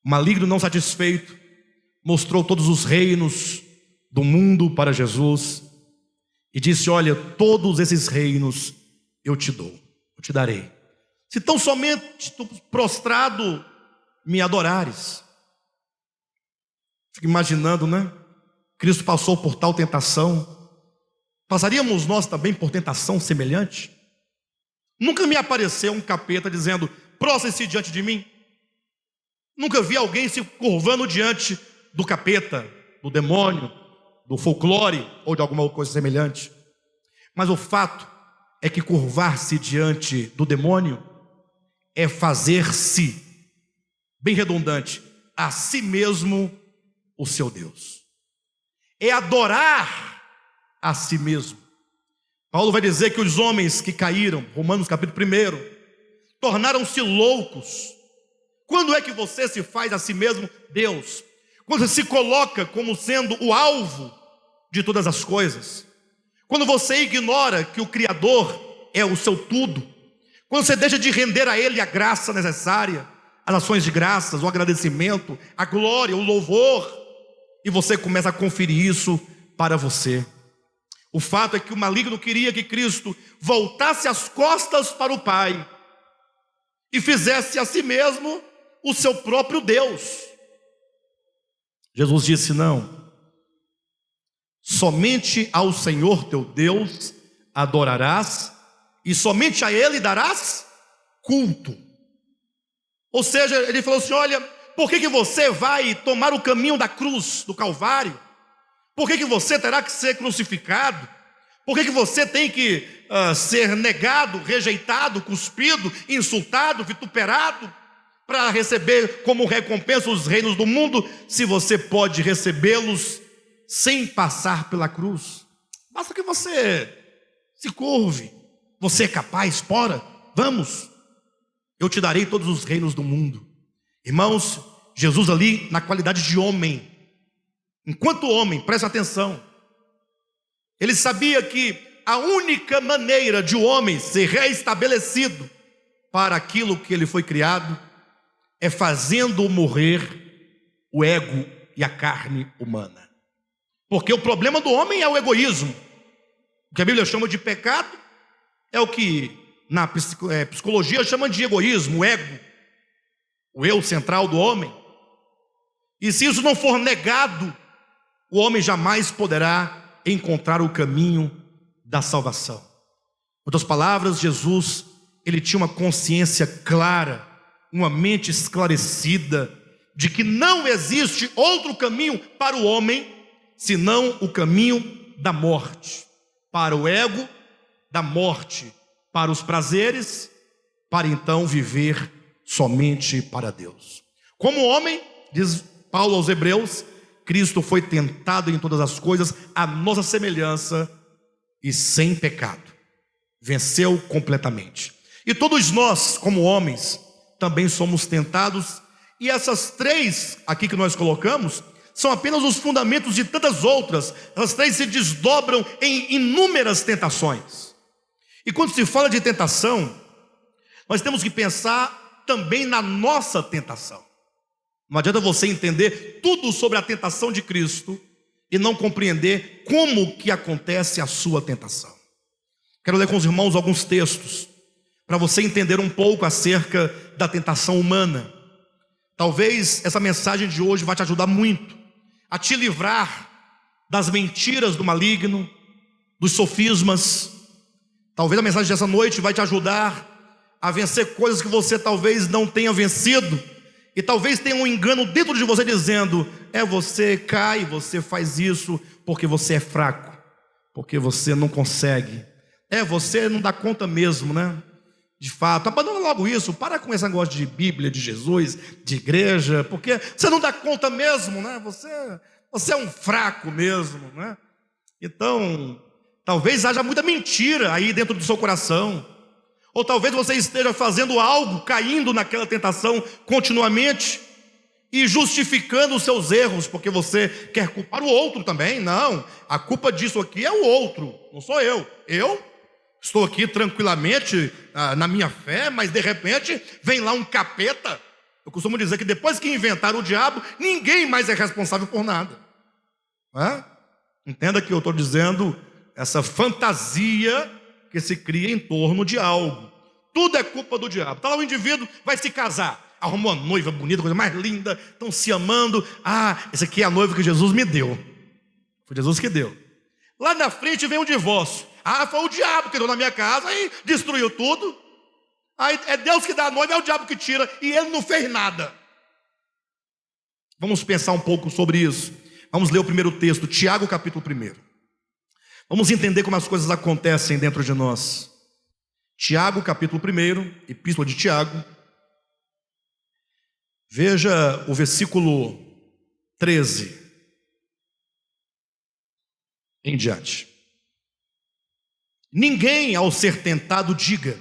O maligno não satisfeito mostrou todos os reinos do mundo para Jesus e disse: olha, todos esses reinos eu te dou, eu te darei, se tão somente tu prostrado me adorares. Fico imaginando, né? Cristo passou por tal tentação, passaríamos nós também por tentação semelhante? Nunca me apareceu um capeta dizendo: prostre-se diante de mim. Nunca vi alguém se curvando diante do capeta, do demônio, do folclore ou de alguma coisa semelhante. Mas o fato é que curvar-se diante do demônio é fazer-se, bem redundante, a si mesmo o seu Deus. É adorar a si mesmo. Paulo vai dizer que os homens que caíram, Romanos capítulo 1, tornaram-se loucos. Quando é que você se faz a si mesmo Deus? Quando você se coloca como sendo o alvo de todas as coisas. Quando você ignora que o Criador é o seu tudo. Quando você deixa de render a Ele a graça necessária, as ações de graças, o agradecimento, a glória, o louvor, e você começa a conferir isso para você. O fato é que o maligno queria que Cristo voltasse as costas para o Pai e fizesse a si mesmo o seu próprio Deus. Jesus disse: não, somente ao Senhor teu Deus adorarás e somente a Ele darás culto. Ou seja, ele falou assim: olha, por que você vai tomar o caminho da cruz, do Calvário? Por que você terá que ser crucificado? Por que você tem que ser negado, rejeitado, cuspido, insultado, vituperado, para receber como recompensa os reinos do mundo, se você pode recebê-los sem passar pela cruz? Basta que você se curve. Você é capaz, bora, vamos, eu te darei todos os reinos do mundo. Irmãos, Jesus ali na qualidade de homem, enquanto homem, presta atenção, Ele sabia que a única maneira de o homem ser reestabelecido para aquilo que ele foi criado é fazendo morrer o ego e a carne humana. Porque o problema do homem é o egoísmo. O que a Bíblia chama de pecado é o que na psicologia chama de egoísmo, o ego, o eu central do homem. E se isso não for negado, o homem jamais poderá encontrar o caminho da salvação. Em outras palavras, Jesus, ele tinha uma consciência clara, uma mente esclarecida, de que não existe outro caminho para o homem, senão o caminho da morte. Para o ego, da morte, para os prazeres, para então viver somente para Deus. Como homem, diz Paulo aos Hebreus, Cristo foi tentado em todas as coisas, à nossa semelhança e sem pecado. Venceu completamente. E todos nós, como homens, também somos tentados. E essas três aqui que nós colocamos são apenas os fundamentos de tantas outras. As três se desdobram em inúmeras tentações. E quando se fala de tentação, nós temos que pensar também na nossa tentação. Não adianta você entender tudo sobre a tentação de Cristo e não compreender como que acontece a sua tentação. Quero ler com os irmãos alguns textos para você entender um pouco acerca da tentação humana. Talvez essa mensagem de hoje vai te ajudar muito a te livrar das mentiras do maligno, dos sofismas. Talvez a mensagem dessa noite vai te ajudar a vencer coisas que você talvez não tenha vencido. E talvez tenha um engano dentro de você dizendo: você cai, você faz isso porque você é fraco, porque você não consegue, você não dá conta mesmo, né? De fato, abandona logo isso, para com esse negócio de Bíblia, de Jesus, de igreja, porque você não dá conta mesmo, né? Você é um fraco mesmo, né? Então, talvez haja muita mentira aí dentro do seu coração. Ou talvez você esteja fazendo algo, caindo naquela tentação continuamente e justificando os seus erros, porque você quer culpar o outro também. Não, a culpa disso aqui é o outro, não sou eu. Eu estou aqui tranquilamente na minha fé, mas de repente vem lá um capeta. Eu costumo dizer que depois que inventaram o diabo, ninguém mais é responsável por nada. Entenda que eu estou dizendo essa fantasia que se cria em torno de algo. Tudo é culpa do diabo. Está lá o indivíduo, vai se casar, arrumou uma noiva bonita, coisa mais linda, estão se amando. Essa aqui é a noiva que Jesus me deu. Foi Jesus que deu. Lá na frente vem o divórcio. Foi o diabo que entrou na minha casa e destruiu tudo. Aí é Deus que dá a noiva, é o diabo que tira, e ele não fez nada. Vamos pensar um pouco sobre isso. Vamos ler o primeiro texto, Tiago capítulo 1. Vamos entender como as coisas acontecem dentro de nós. Tiago capítulo 1, epístola de Tiago. Veja o versículo 13 em diante. Ninguém ao ser tentado diga: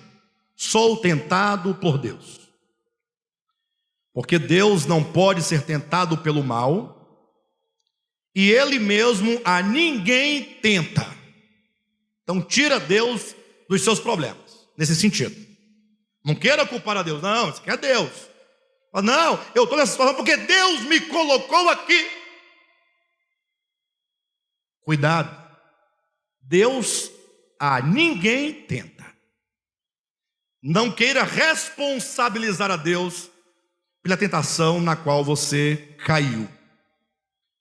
sou tentado por Deus. Porque Deus não pode ser tentado pelo mal, e Ele mesmo a ninguém tenta. Então tira Deus dos seus problemas, nesse sentido. Não queira culpar a Deus, não, isso aqui é Deus. Não, eu estou nessa situação porque Deus me colocou aqui. Cuidado, Deus a ninguém tenta. Não queira responsabilizar a Deus pela tentação na qual você caiu.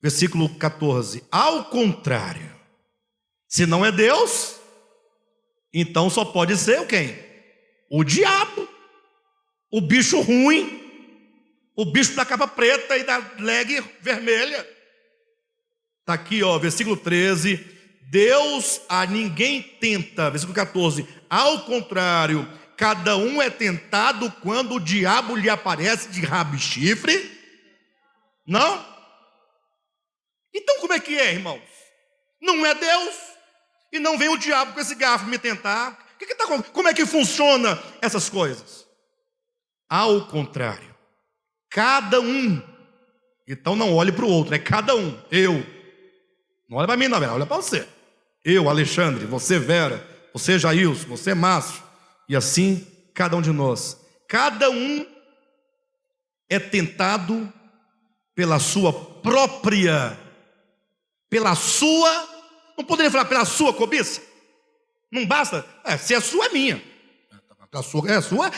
Versículo 14. Ao contrário, se não é Deus, então só pode ser quem? O diabo, o bicho ruim, o bicho da capa preta e da leg vermelha. Está aqui, versículo 13. Deus a ninguém tenta. Versículo 14. Ao contrário, cada um é tentado quando o diabo lhe aparece de rabo e chifre. Não? Então como é que é, irmãos? Não é Deus, e não vem o diabo com esse garfo me tentar. Como é que funciona essas coisas? Ao contrário, cada um. Então não olhe para o outro, é cada um. Eu. Não olha para mim não, olha para você. Eu, Alexandre, você, Vera, você, Jailson, você, Márcio, e assim cada um de nós. Cada um é tentado pela sua própria, não poderia falar pela sua cobiça? Não basta, se é sua, é minha. Pela sua,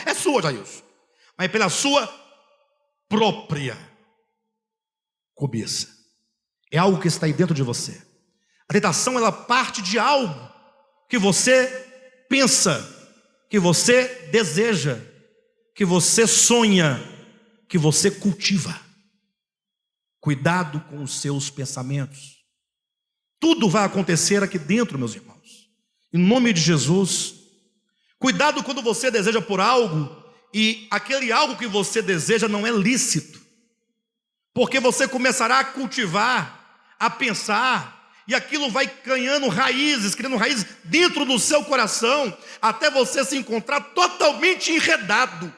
é sua, Jailson. Mas pela sua própria cobiça. É algo que está aí dentro de você. A tentação, ela parte de algo que você pensa, que você deseja, que você sonha, que você cultiva. Cuidado com os seus pensamentos. Tudo vai acontecer aqui dentro, meus irmãos. Em nome de Jesus. Cuidado quando você deseja por algo e aquele algo que você deseja não é lícito. Porque você começará a cultivar, a pensar, e aquilo vai criando raízes dentro do seu coração, até você se encontrar totalmente enredado,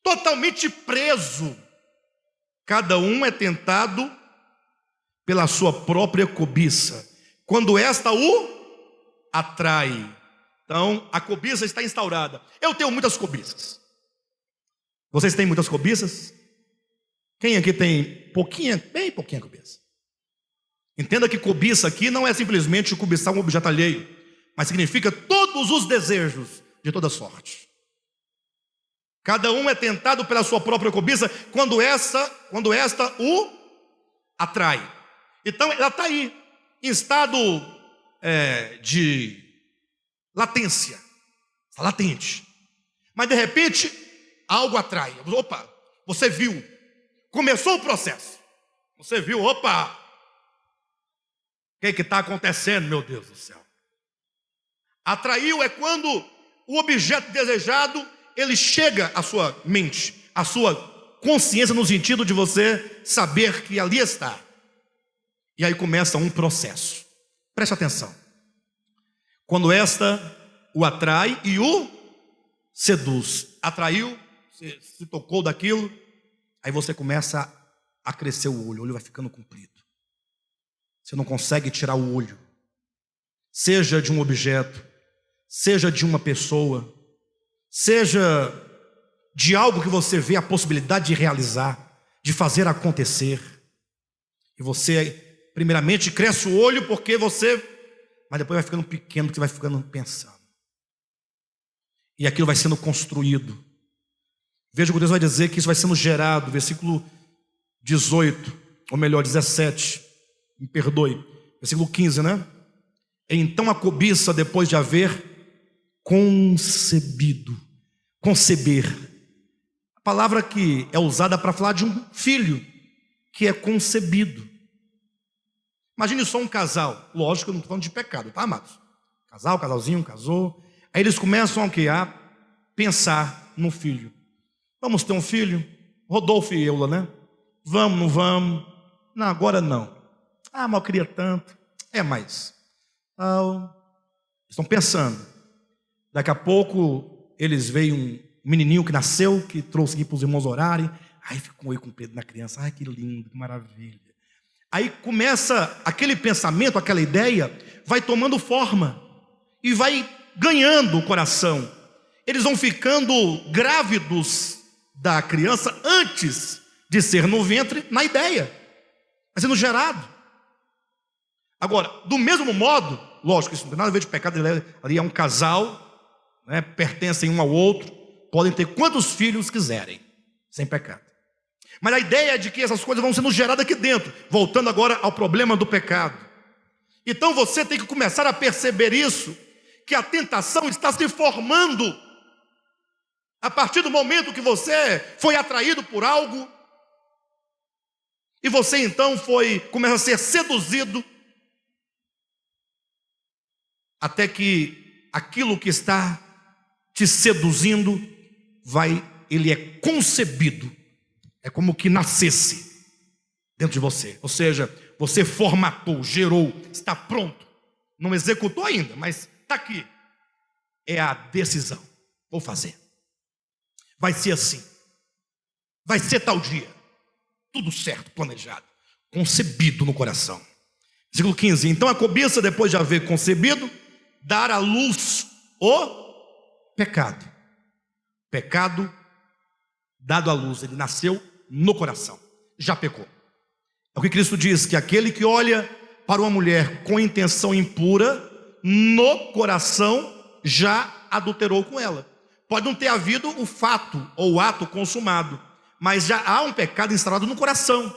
totalmente preso. Cada um é tentado pela sua própria cobiça, quando esta o atrai. Então, a cobiça está instaurada. Eu tenho muitas cobiças. Vocês têm muitas cobiças? Quem aqui tem bem pouquinha cobiça? Entenda que cobiça aqui não é simplesmente cobiçar um objeto alheio, mas significa todos os desejos de toda sorte. Cada um é tentado pela sua própria cobiça quando esta o atrai. Então ela está aí, em estado de latência, está latente. Mas de repente algo atrai. Opa, você viu, começou o processo. Você viu, opa, o que está acontecendo, meu Deus do céu? Atraiu é quando o objeto desejado, ele chega à sua mente, à sua consciência, no sentido de você saber que ali está. E aí começa um processo. Preste atenção. Quando esta o atrai e o seduz. Atraiu, se tocou daquilo, aí você começa a crescer o olho vai ficando comprido. Você não consegue tirar o olho, seja de um objeto, seja de uma pessoa, seja de algo que você vê a possibilidade de realizar, de fazer acontecer. E você, primeiramente, cresce o olho porque mas depois vai ficando pequeno, porque você vai ficando pensando. E aquilo vai sendo construído. Veja o que Deus vai dizer, que isso vai sendo gerado. Versículo 18, ou melhor, 17. Me perdoe. Versículo 15, né? Então a cobiça, depois de haver conceber. A palavra que é usada para falar de um filho que é concebido. Imagine só um casal. Lógico que eu não estou falando de pecado, tá, amados? Casalzinho, casou. Aí eles começam a pensar no filho. Vamos ter um filho? Rodolfo e Eula, né? Vamos, não vamos? Não, agora não. Mas eu queria tanto. Mais. Estão pensando. Daqui a pouco eles veem um menininho que nasceu, que trouxe aqui para os irmãos orarem. Aí ficou com o Pedro na criança. Que lindo, que maravilha. Aí começa aquele pensamento, aquela ideia, vai tomando forma e vai ganhando o coração. Eles vão ficando grávidos da criança antes de ser no ventre, na ideia, vai sendo gerado. Agora, do mesmo modo, lógico, isso não tem nada a ver de pecado, ali é um casal, né, pertencem um ao outro, podem ter quantos filhos quiserem, sem pecado. Mas a ideia é de que essas coisas vão sendo geradas aqui dentro. Voltando agora ao problema do pecado. Então você tem que começar a perceber isso, que a tentação está se formando. A partir do momento que você foi atraído por algo, e você então começa a ser seduzido, até que aquilo que está te seduzindo, ele é concebido. É como que nascesse dentro de você. Ou seja, você formatou, gerou, está pronto. Não executou ainda, mas está aqui. É a decisão. Vou fazer. Vai ser assim. Vai ser tal dia. Tudo certo, planejado. Concebido no coração. Versículo 15: então a cobiça, depois de haver concebido, dar à luz o pecado. Pecado dado à luz, ele nasceu no coração, já pecou. É o que Cristo diz, que aquele que olha para uma mulher com intenção impura, no coração já adulterou com ela. Pode não ter havido o fato ou o ato consumado, mas já há um pecado instalado no coração.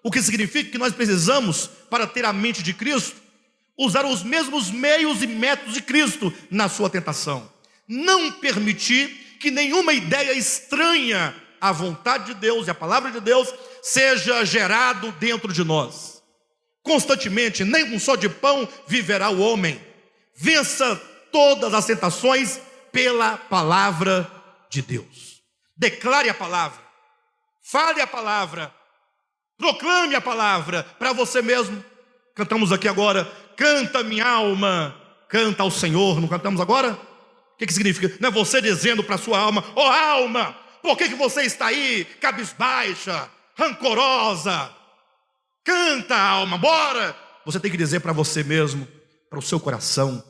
O que significa que nós precisamos, para ter a mente de Cristo, usar os mesmos meios e métodos de Cristo na sua tentação. Não permitir que nenhuma ideia estranha à vontade de Deus e à palavra de Deus seja gerado dentro de nós. Constantemente, nem com só de pão viverá o homem. Vença todas as tentações pela palavra de Deus. Declare a palavra, fale a palavra, proclame a palavra para você mesmo. Cantamos aqui agora, canta minha alma, canta ao Senhor. Não cantamos agora? O que significa? Não é você dizendo para a sua alma: ó alma, por que você está aí cabisbaixa, rancorosa? Canta, alma, bora! Você tem que dizer para você mesmo, para o seu coração,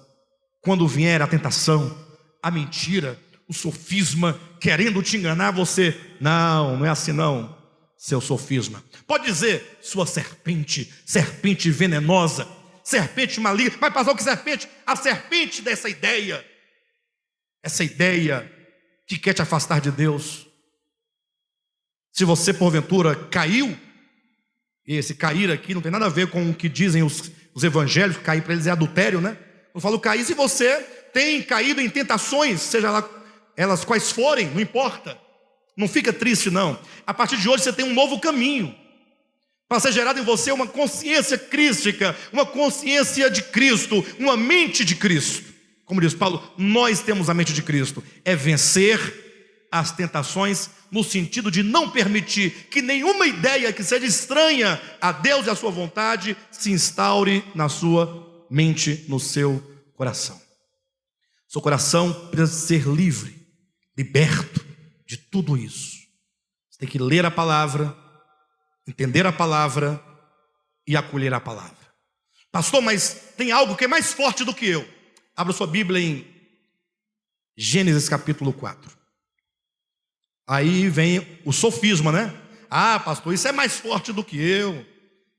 quando vier a tentação, a mentira, o sofisma, querendo te enganar, você: não é assim não, seu sofisma. Pode dizer: sua serpente, serpente venenosa, serpente maligna. Vai passar o que serpente? A serpente dessa ideia, essa ideia que quer te afastar de Deus. Se você porventura caiu, e esse cair aqui não tem nada a ver com o que dizem os evangélicos, cair para eles é adultério, né? Eu falo cair, se você tem caído em tentações, seja lá elas quais forem, não importa, não fica triste não. A partir de hoje você tem um novo caminho, para ser gerado em você uma consciência crística, uma consciência de Cristo, uma mente de Cristo. Como diz Paulo, nós temos a mente de Cristo, é vencer as tentações, no sentido de não permitir que nenhuma ideia que seja estranha a Deus e a sua vontade se instaure na sua mente, no seu coração. Seu coração precisa ser livre, liberto de tudo isso. Você tem que ler a palavra, entender a palavra e acolher a palavra. Pastor, mas tem algo que é mais forte do que eu. Abra sua Bíblia em Gênesis capítulo 4. Aí vem o sofisma, né? Ah, pastor, isso é mais forte do que eu.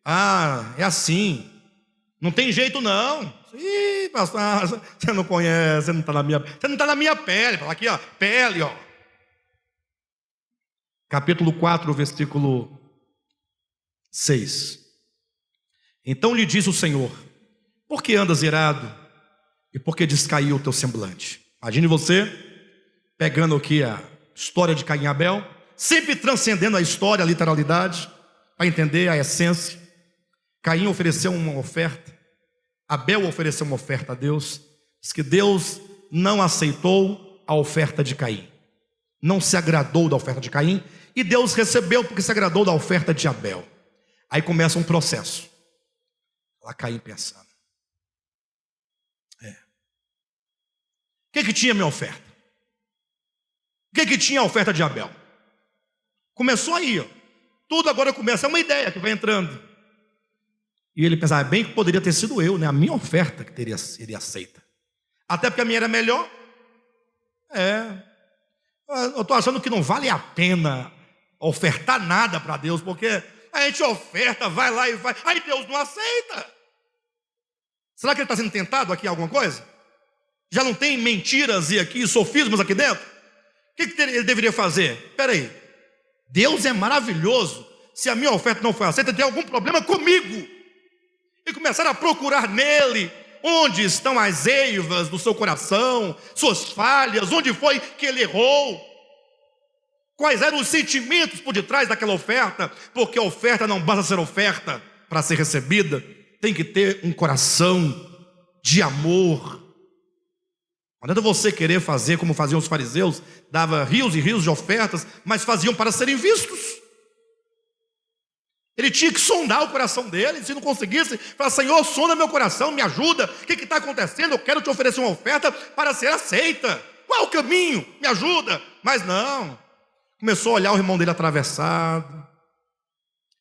Ah, é assim. Não tem jeito não. Ih, pastor, você não conhece, você não está na minha pele. Fala aqui, ó, pele, ó. Capítulo 4, versículo 6. Então lhe disse o Senhor: por que andas irado? E por que descaiu o teu semblante? Imagine você pegando aqui a história de Caim e Abel, sempre transcendendo a história, a literalidade, para entender a essência. Caim ofereceu uma oferta, Abel ofereceu uma oferta a Deus. Diz que Deus não aceitou a oferta de Caim, não se agradou da oferta de Caim, e Deus recebeu porque se agradou da oferta de Abel. Aí começa um processo. Lá Caim pensando: o que tinha minha oferta? O que tinha a oferta de Abel? Começou aí, ó. Tudo agora começa, é uma ideia que vai entrando. E ele pensava: bem que poderia ter sido eu, né? A minha oferta que seria aceita. Até porque a minha era melhor. Eu estou achando que não vale a pena ofertar nada para Deus, porque a gente oferta, vai lá e vai, aí Deus não aceita. Será que ele está sendo tentado aqui alguma coisa? Já não tem mentiras e aqui sofismas aqui dentro? O que ele deveria fazer? Espera aí, Deus é maravilhoso. Se a minha oferta não foi aceita, tem algum problema comigo. E começaram a procurar nele onde estão as eivas do seu coração, suas falhas, onde foi que ele errou, quais eram os sentimentos por detrás daquela oferta, porque a oferta não basta ser oferta para ser recebida, tem que ter um coração de amor. Não adianta você querer fazer como faziam os fariseus, dava rios e rios de ofertas, mas faziam para serem vistos. Ele tinha que sondar o coração dele. Se não conseguisse, falar: Senhor, sonda meu coração, me ajuda. O que está acontecendo? Eu quero te oferecer uma oferta para ser aceita. Qual é o caminho? Me ajuda. Mas não, começou a olhar o irmão dele atravessado,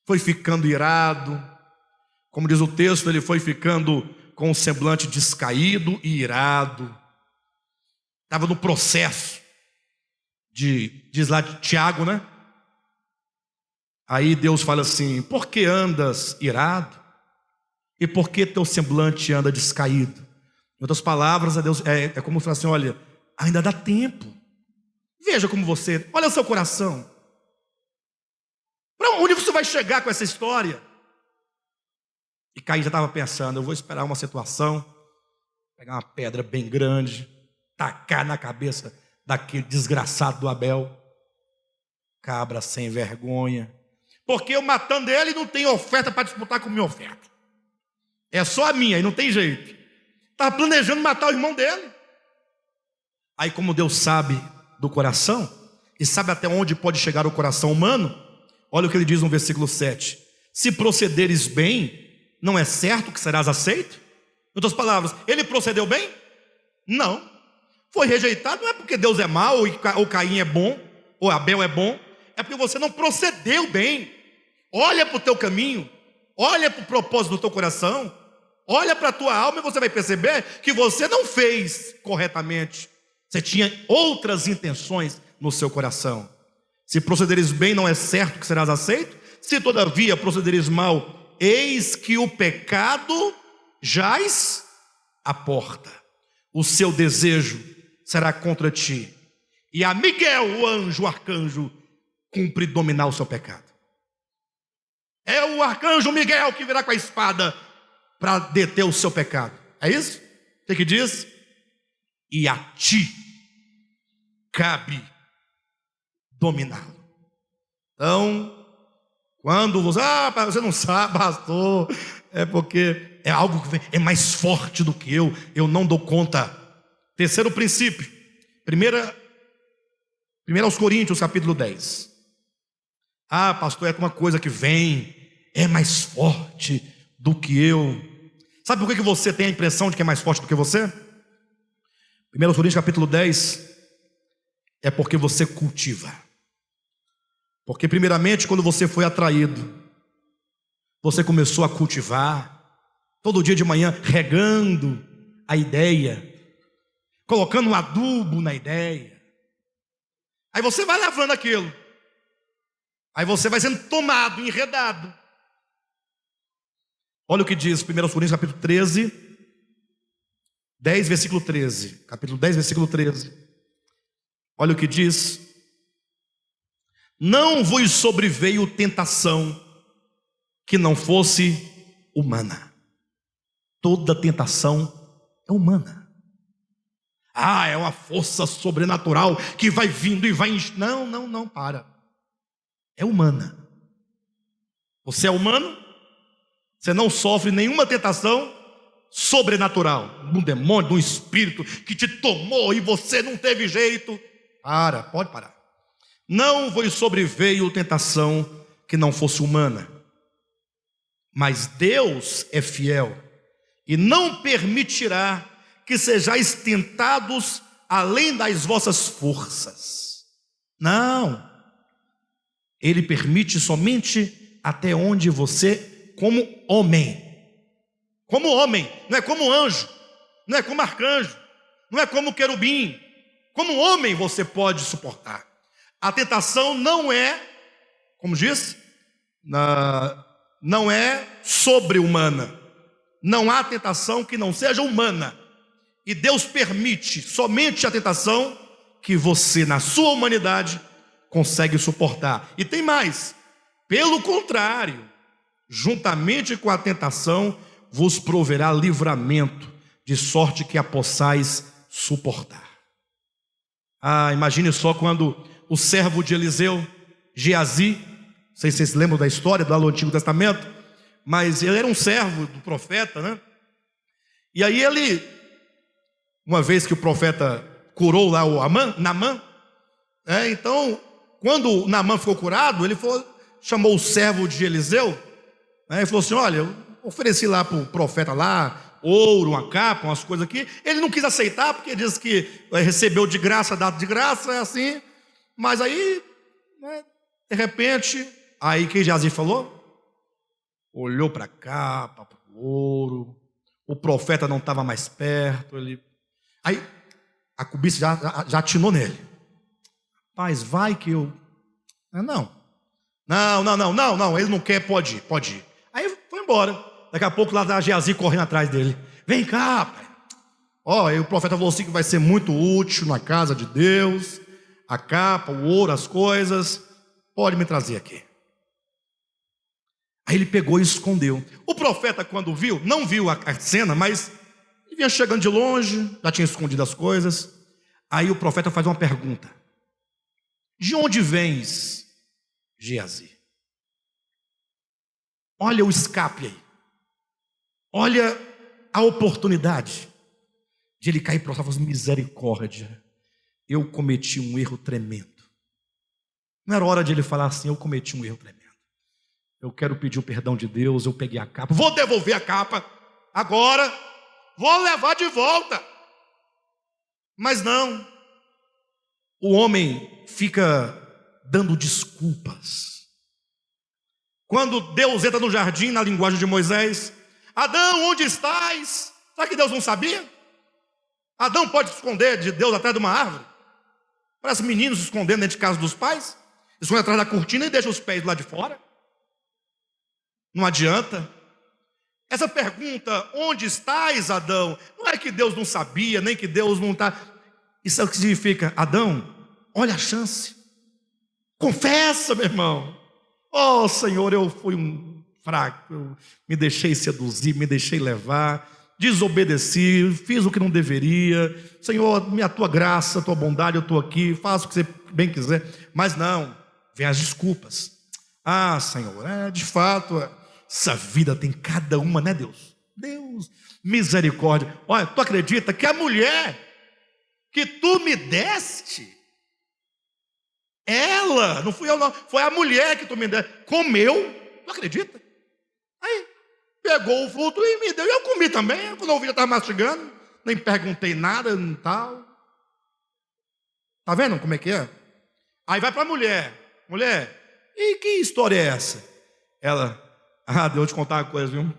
foi ficando irado, Como diz o texto, ele foi ficando com um semblante descaído e irado. Estava no processo diz lá de Tiago, né? Aí Deus fala assim: por que andas irado? E por que teu semblante anda descaído? Em outras palavras, a Deus é como falar assim: olha, ainda dá tempo. Veja como você, olha o seu coração. Para onde você vai chegar com essa história? E Caim já estava pensando: eu vou esperar uma situação, pegar uma pedra bem grande, tacar na cabeça daquele desgraçado do Abel, cabra sem vergonha, porque eu matando ele não tenho oferta para disputar com minha oferta, é só a minha e não tem jeito. Estava planejando matar o irmão dele. Aí, como Deus sabe do coração e sabe até onde pode chegar o coração humano, olha o que ele diz no versículo 7: se procederes bem, não é certo que serás aceito? Em outras palavras, ele procedeu bem? Não. Foi rejeitado, não é porque Deus é mau, ou Caim é bom, ou Abel é bom, é porque você não procedeu bem. Olha para o teu caminho, olha para o propósito do teu coração, olha para a tua alma, e você vai perceber que você não fez corretamente. Você tinha outras intenções no seu coração. Se procederes bem, não é certo que serás aceito? Se todavia procederes mal, eis que o pecado jaz à porta. O seu desejo será contra ti, e a Miguel, o anjo, o arcanjo, cumpre dominar o seu pecado. É o arcanjo Miguel que virá com a espada para deter o seu pecado. É isso? O que diz? E a ti cabe dominá-lo. Então, quando você não sabe, pastor, é porque é algo que é mais forte do que eu não dou conta. Terceiro princípio, 1 aos Coríntios, capítulo 10. Pastor, é uma coisa que vem, é mais forte do que eu. Sabe por que você tem a impressão de que é mais forte do que você? 1 aos Coríntios, capítulo 10, é porque você cultiva. Porque primeiramente, quando você foi atraído, você começou a cultivar, todo dia de manhã, regando a ideia, colocando um adubo na ideia. Aí você vai lavando aquilo. Aí você vai sendo tomado, enredado. Olha o que diz 1 Coríntios capítulo 13, 10, versículo 13. Capítulo 10, versículo 13. Olha o que diz: não vos sobreveio tentação que não fosse humana. Toda tentação é humana. É uma força sobrenatural que vai vindo e vai... Não, para. É humana. Você é humano, você não sofre nenhuma tentação sobrenatural, de um demônio, de um espírito que te tomou e você não teve jeito. Pode parar. Não vos sobreveio tentação que não fosse humana, mas Deus é fiel e não permitirá que sejais tentados além das vossas forças. Não. Ele permite somente até onde você, como homem, não é como anjo, não é como arcanjo, não é como querubim, como homem você pode suportar. A tentação não é, como diz, não é sobre-humana. Não há tentação que não seja humana. E Deus permite somente a tentação que você, na sua humanidade, consegue suportar. E tem mais: pelo contrário, juntamente com a tentação, vos proverá livramento, de sorte que a possais suportar. Imagine só quando o servo de Eliseu, Geazi, não sei se vocês lembram da história do Antigo Testamento, mas ele era um servo do profeta, né? E aí ele, uma vez que o profeta curou lá o Naamã, então, quando Naamã ficou curado, ele chamou o servo de Eliseu, e falou assim: olha, eu ofereci lá para o profeta lá, ouro, uma capa, umas coisas aqui. Ele não quis aceitar, porque diz que recebeu de graça, dado de graça, é assim. Mas aí, de repente, aí que Geazi falou? olhou para cá, para o ouro, o profeta não estava mais perto, aí a cobiça já atinou nele. Rapaz, vai que eu... Não, ele não quer, pode ir. Aí foi embora. Daqui a pouco lá está Geazi correndo atrás dele. Vem cá, pai. Aí o profeta falou assim que vai ser muito útil na casa de Deus, a capa, o ouro, as coisas, pode me trazer aqui. Aí ele pegou e escondeu. O profeta, quando viu, não viu a cena, mas ele vinha chegando de longe, já tinha escondido as coisas. Aí o profeta faz uma pergunta: de onde vens, Geazi? Olha o escape aí, olha a oportunidade de ele cair para o céu. Misericórdia, eu cometi um erro tremendo. Não era hora de ele falar assim: eu cometi um erro tremendo, eu quero pedir o perdão de Deus, eu peguei a capa, vou devolver a capa agora, vou levar de volta. Mas não, o homem fica dando desculpas. Quando Deus entra no jardim, na linguagem de Moisés: Adão, onde estás? Será que Deus não sabia? Adão pode se esconder de Deus atrás de uma árvore? Parece meninos se escondendo dentro de casa dos pais, esconde atrás da cortina e deixa os pés lá de fora. Não adianta. Essa pergunta, onde estás, Adão? Não é que Deus não sabia, nem que Deus não está. Isso é o que significa: Adão, olha a chance, confessa, meu irmão. Senhor, eu fui um fraco, eu me deixei seduzir, me deixei levar, desobedeci, fiz o que não deveria. Senhor, a tua graça, a tua bondade, eu estou aqui, faço o que você bem quiser. Mas não, vem as desculpas. Senhor, de fato, essa vida tem cada uma, né, Deus? Deus, misericórdia. Olha, tu acredita que a mulher que tu me deste, ela, não fui eu não, foi a mulher que tu me deste, comeu, tu acredita? Aí, pegou o fruto e me deu, e eu comi também. Quando eu vi, eu estava mastigando, nem perguntei nada, e tal. Tá vendo como é que é? Aí vai para a mulher: e que história é essa? Ela: deixa eu te contar uma coisa, viu?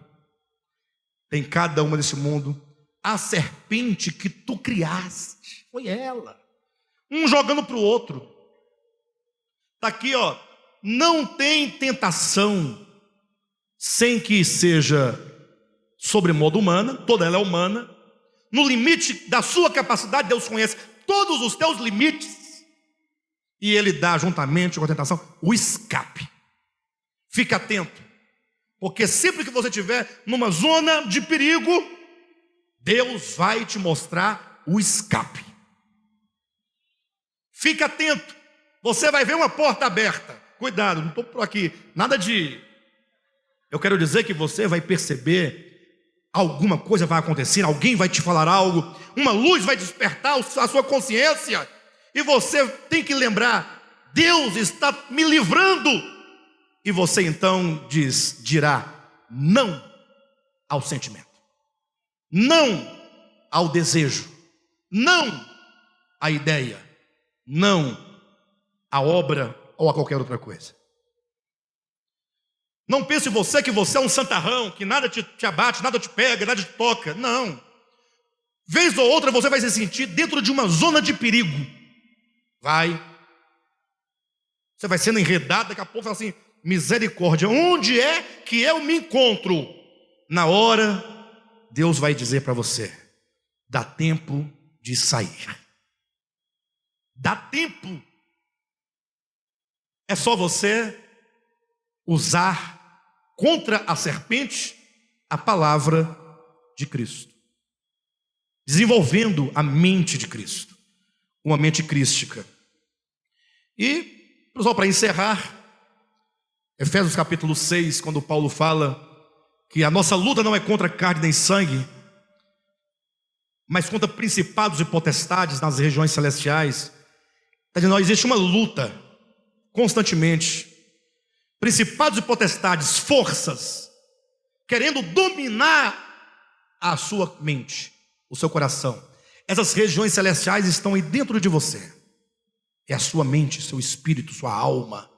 Tem cada uma desse mundo. A serpente que tu criaste, foi ela. Um jogando para o outro. Está aqui, não tem tentação sem que seja sobremodo humana, toda ela é humana. No limite da sua capacidade, Deus conhece todos os teus limites, e Ele dá juntamente com a tentação o escape. Fica atento, porque sempre que você estiver numa zona de perigo, Deus vai te mostrar o escape. Fica atento, você vai ver uma porta aberta. Cuidado, não estou por aqui, nada de... Eu quero dizer que você vai perceber alguma coisa vai acontecer, alguém vai te falar algo, uma luz vai despertar a sua consciência, e você tem que lembrar: Deus está me livrando. E você então dirá não ao sentimento, não ao desejo, não à ideia, não à obra ou a qualquer outra coisa. Não pense você que você é um santarrão, que nada te abate, nada te pega, nada te toca. Não. Vez ou outra você vai se sentir dentro de uma zona de perigo. Você vai sendo enredado, daqui a pouco fala assim: misericórdia, onde é que eu me encontro? Na hora, Deus vai dizer para você: dá tempo de sair. Dá tempo. É só você usar contra a serpente a palavra de Cristo, desenvolvendo a mente de Cristo, uma mente crística. E, pessoal, para encerrar, Efésios capítulo 6, quando Paulo fala que a nossa luta não é contra carne nem sangue, mas contra principados e potestades nas regiões celestiais. Está dizendo, existe uma luta constantemente. Principados e potestades, forças, querendo dominar a sua mente, o seu coração. Essas regiões celestiais estão aí dentro de você. É a sua mente, seu espírito, sua alma.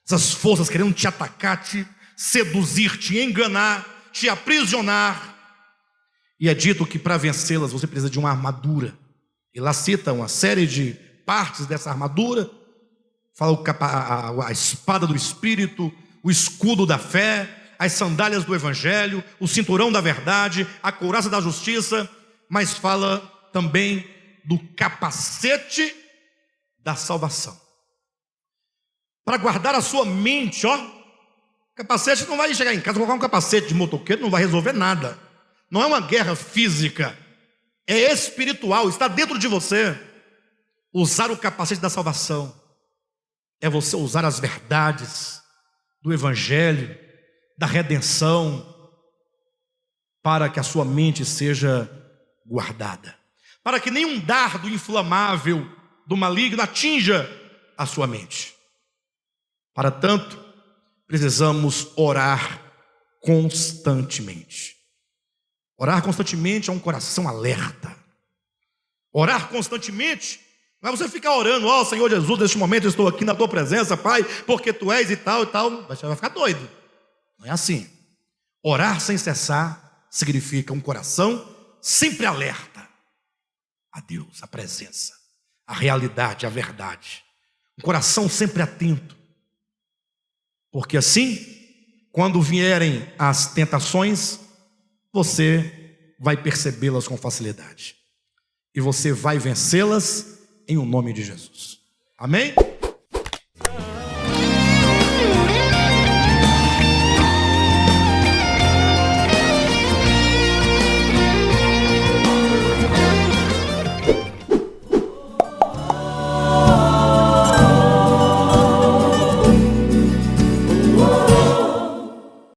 Essas forças querendo te atacar, te seduzir, te enganar, te aprisionar. E é dito que para vencê-las você precisa de uma armadura. E lá cita uma série de partes dessa armadura. Fala a espada do Espírito, o escudo da fé, as sandálias do Evangelho, o cinturão da verdade, a couraça da justiça, mas fala também do capacete da salvação. Para guardar a sua mente, ó. Capacete não vai chegar em casa, colocar um capacete de motoqueiro, não vai resolver nada. Não é uma guerra física, é espiritual, está dentro de você. Usar o capacete da salvação é você usar as verdades do Evangelho, da redenção, para que a sua mente seja guardada, para que nenhum dardo inflamável do maligno atinja a sua mente. Para tanto, precisamos orar constantemente. Orar constantemente é um coração alerta. Orar constantemente não é você ficar orando, ó Senhor Jesus, neste momento eu estou aqui na tua presença, Pai, porque tu és e tal, você vai ficar doido. Não é assim. Orar sem cessar significa um coração sempre alerta a Deus, a presença, a realidade, a verdade. Um coração sempre atento. Porque assim, quando vierem as tentações, você vai percebê-las com facilidade. E você vai vencê-las em o nome de Jesus. Amém?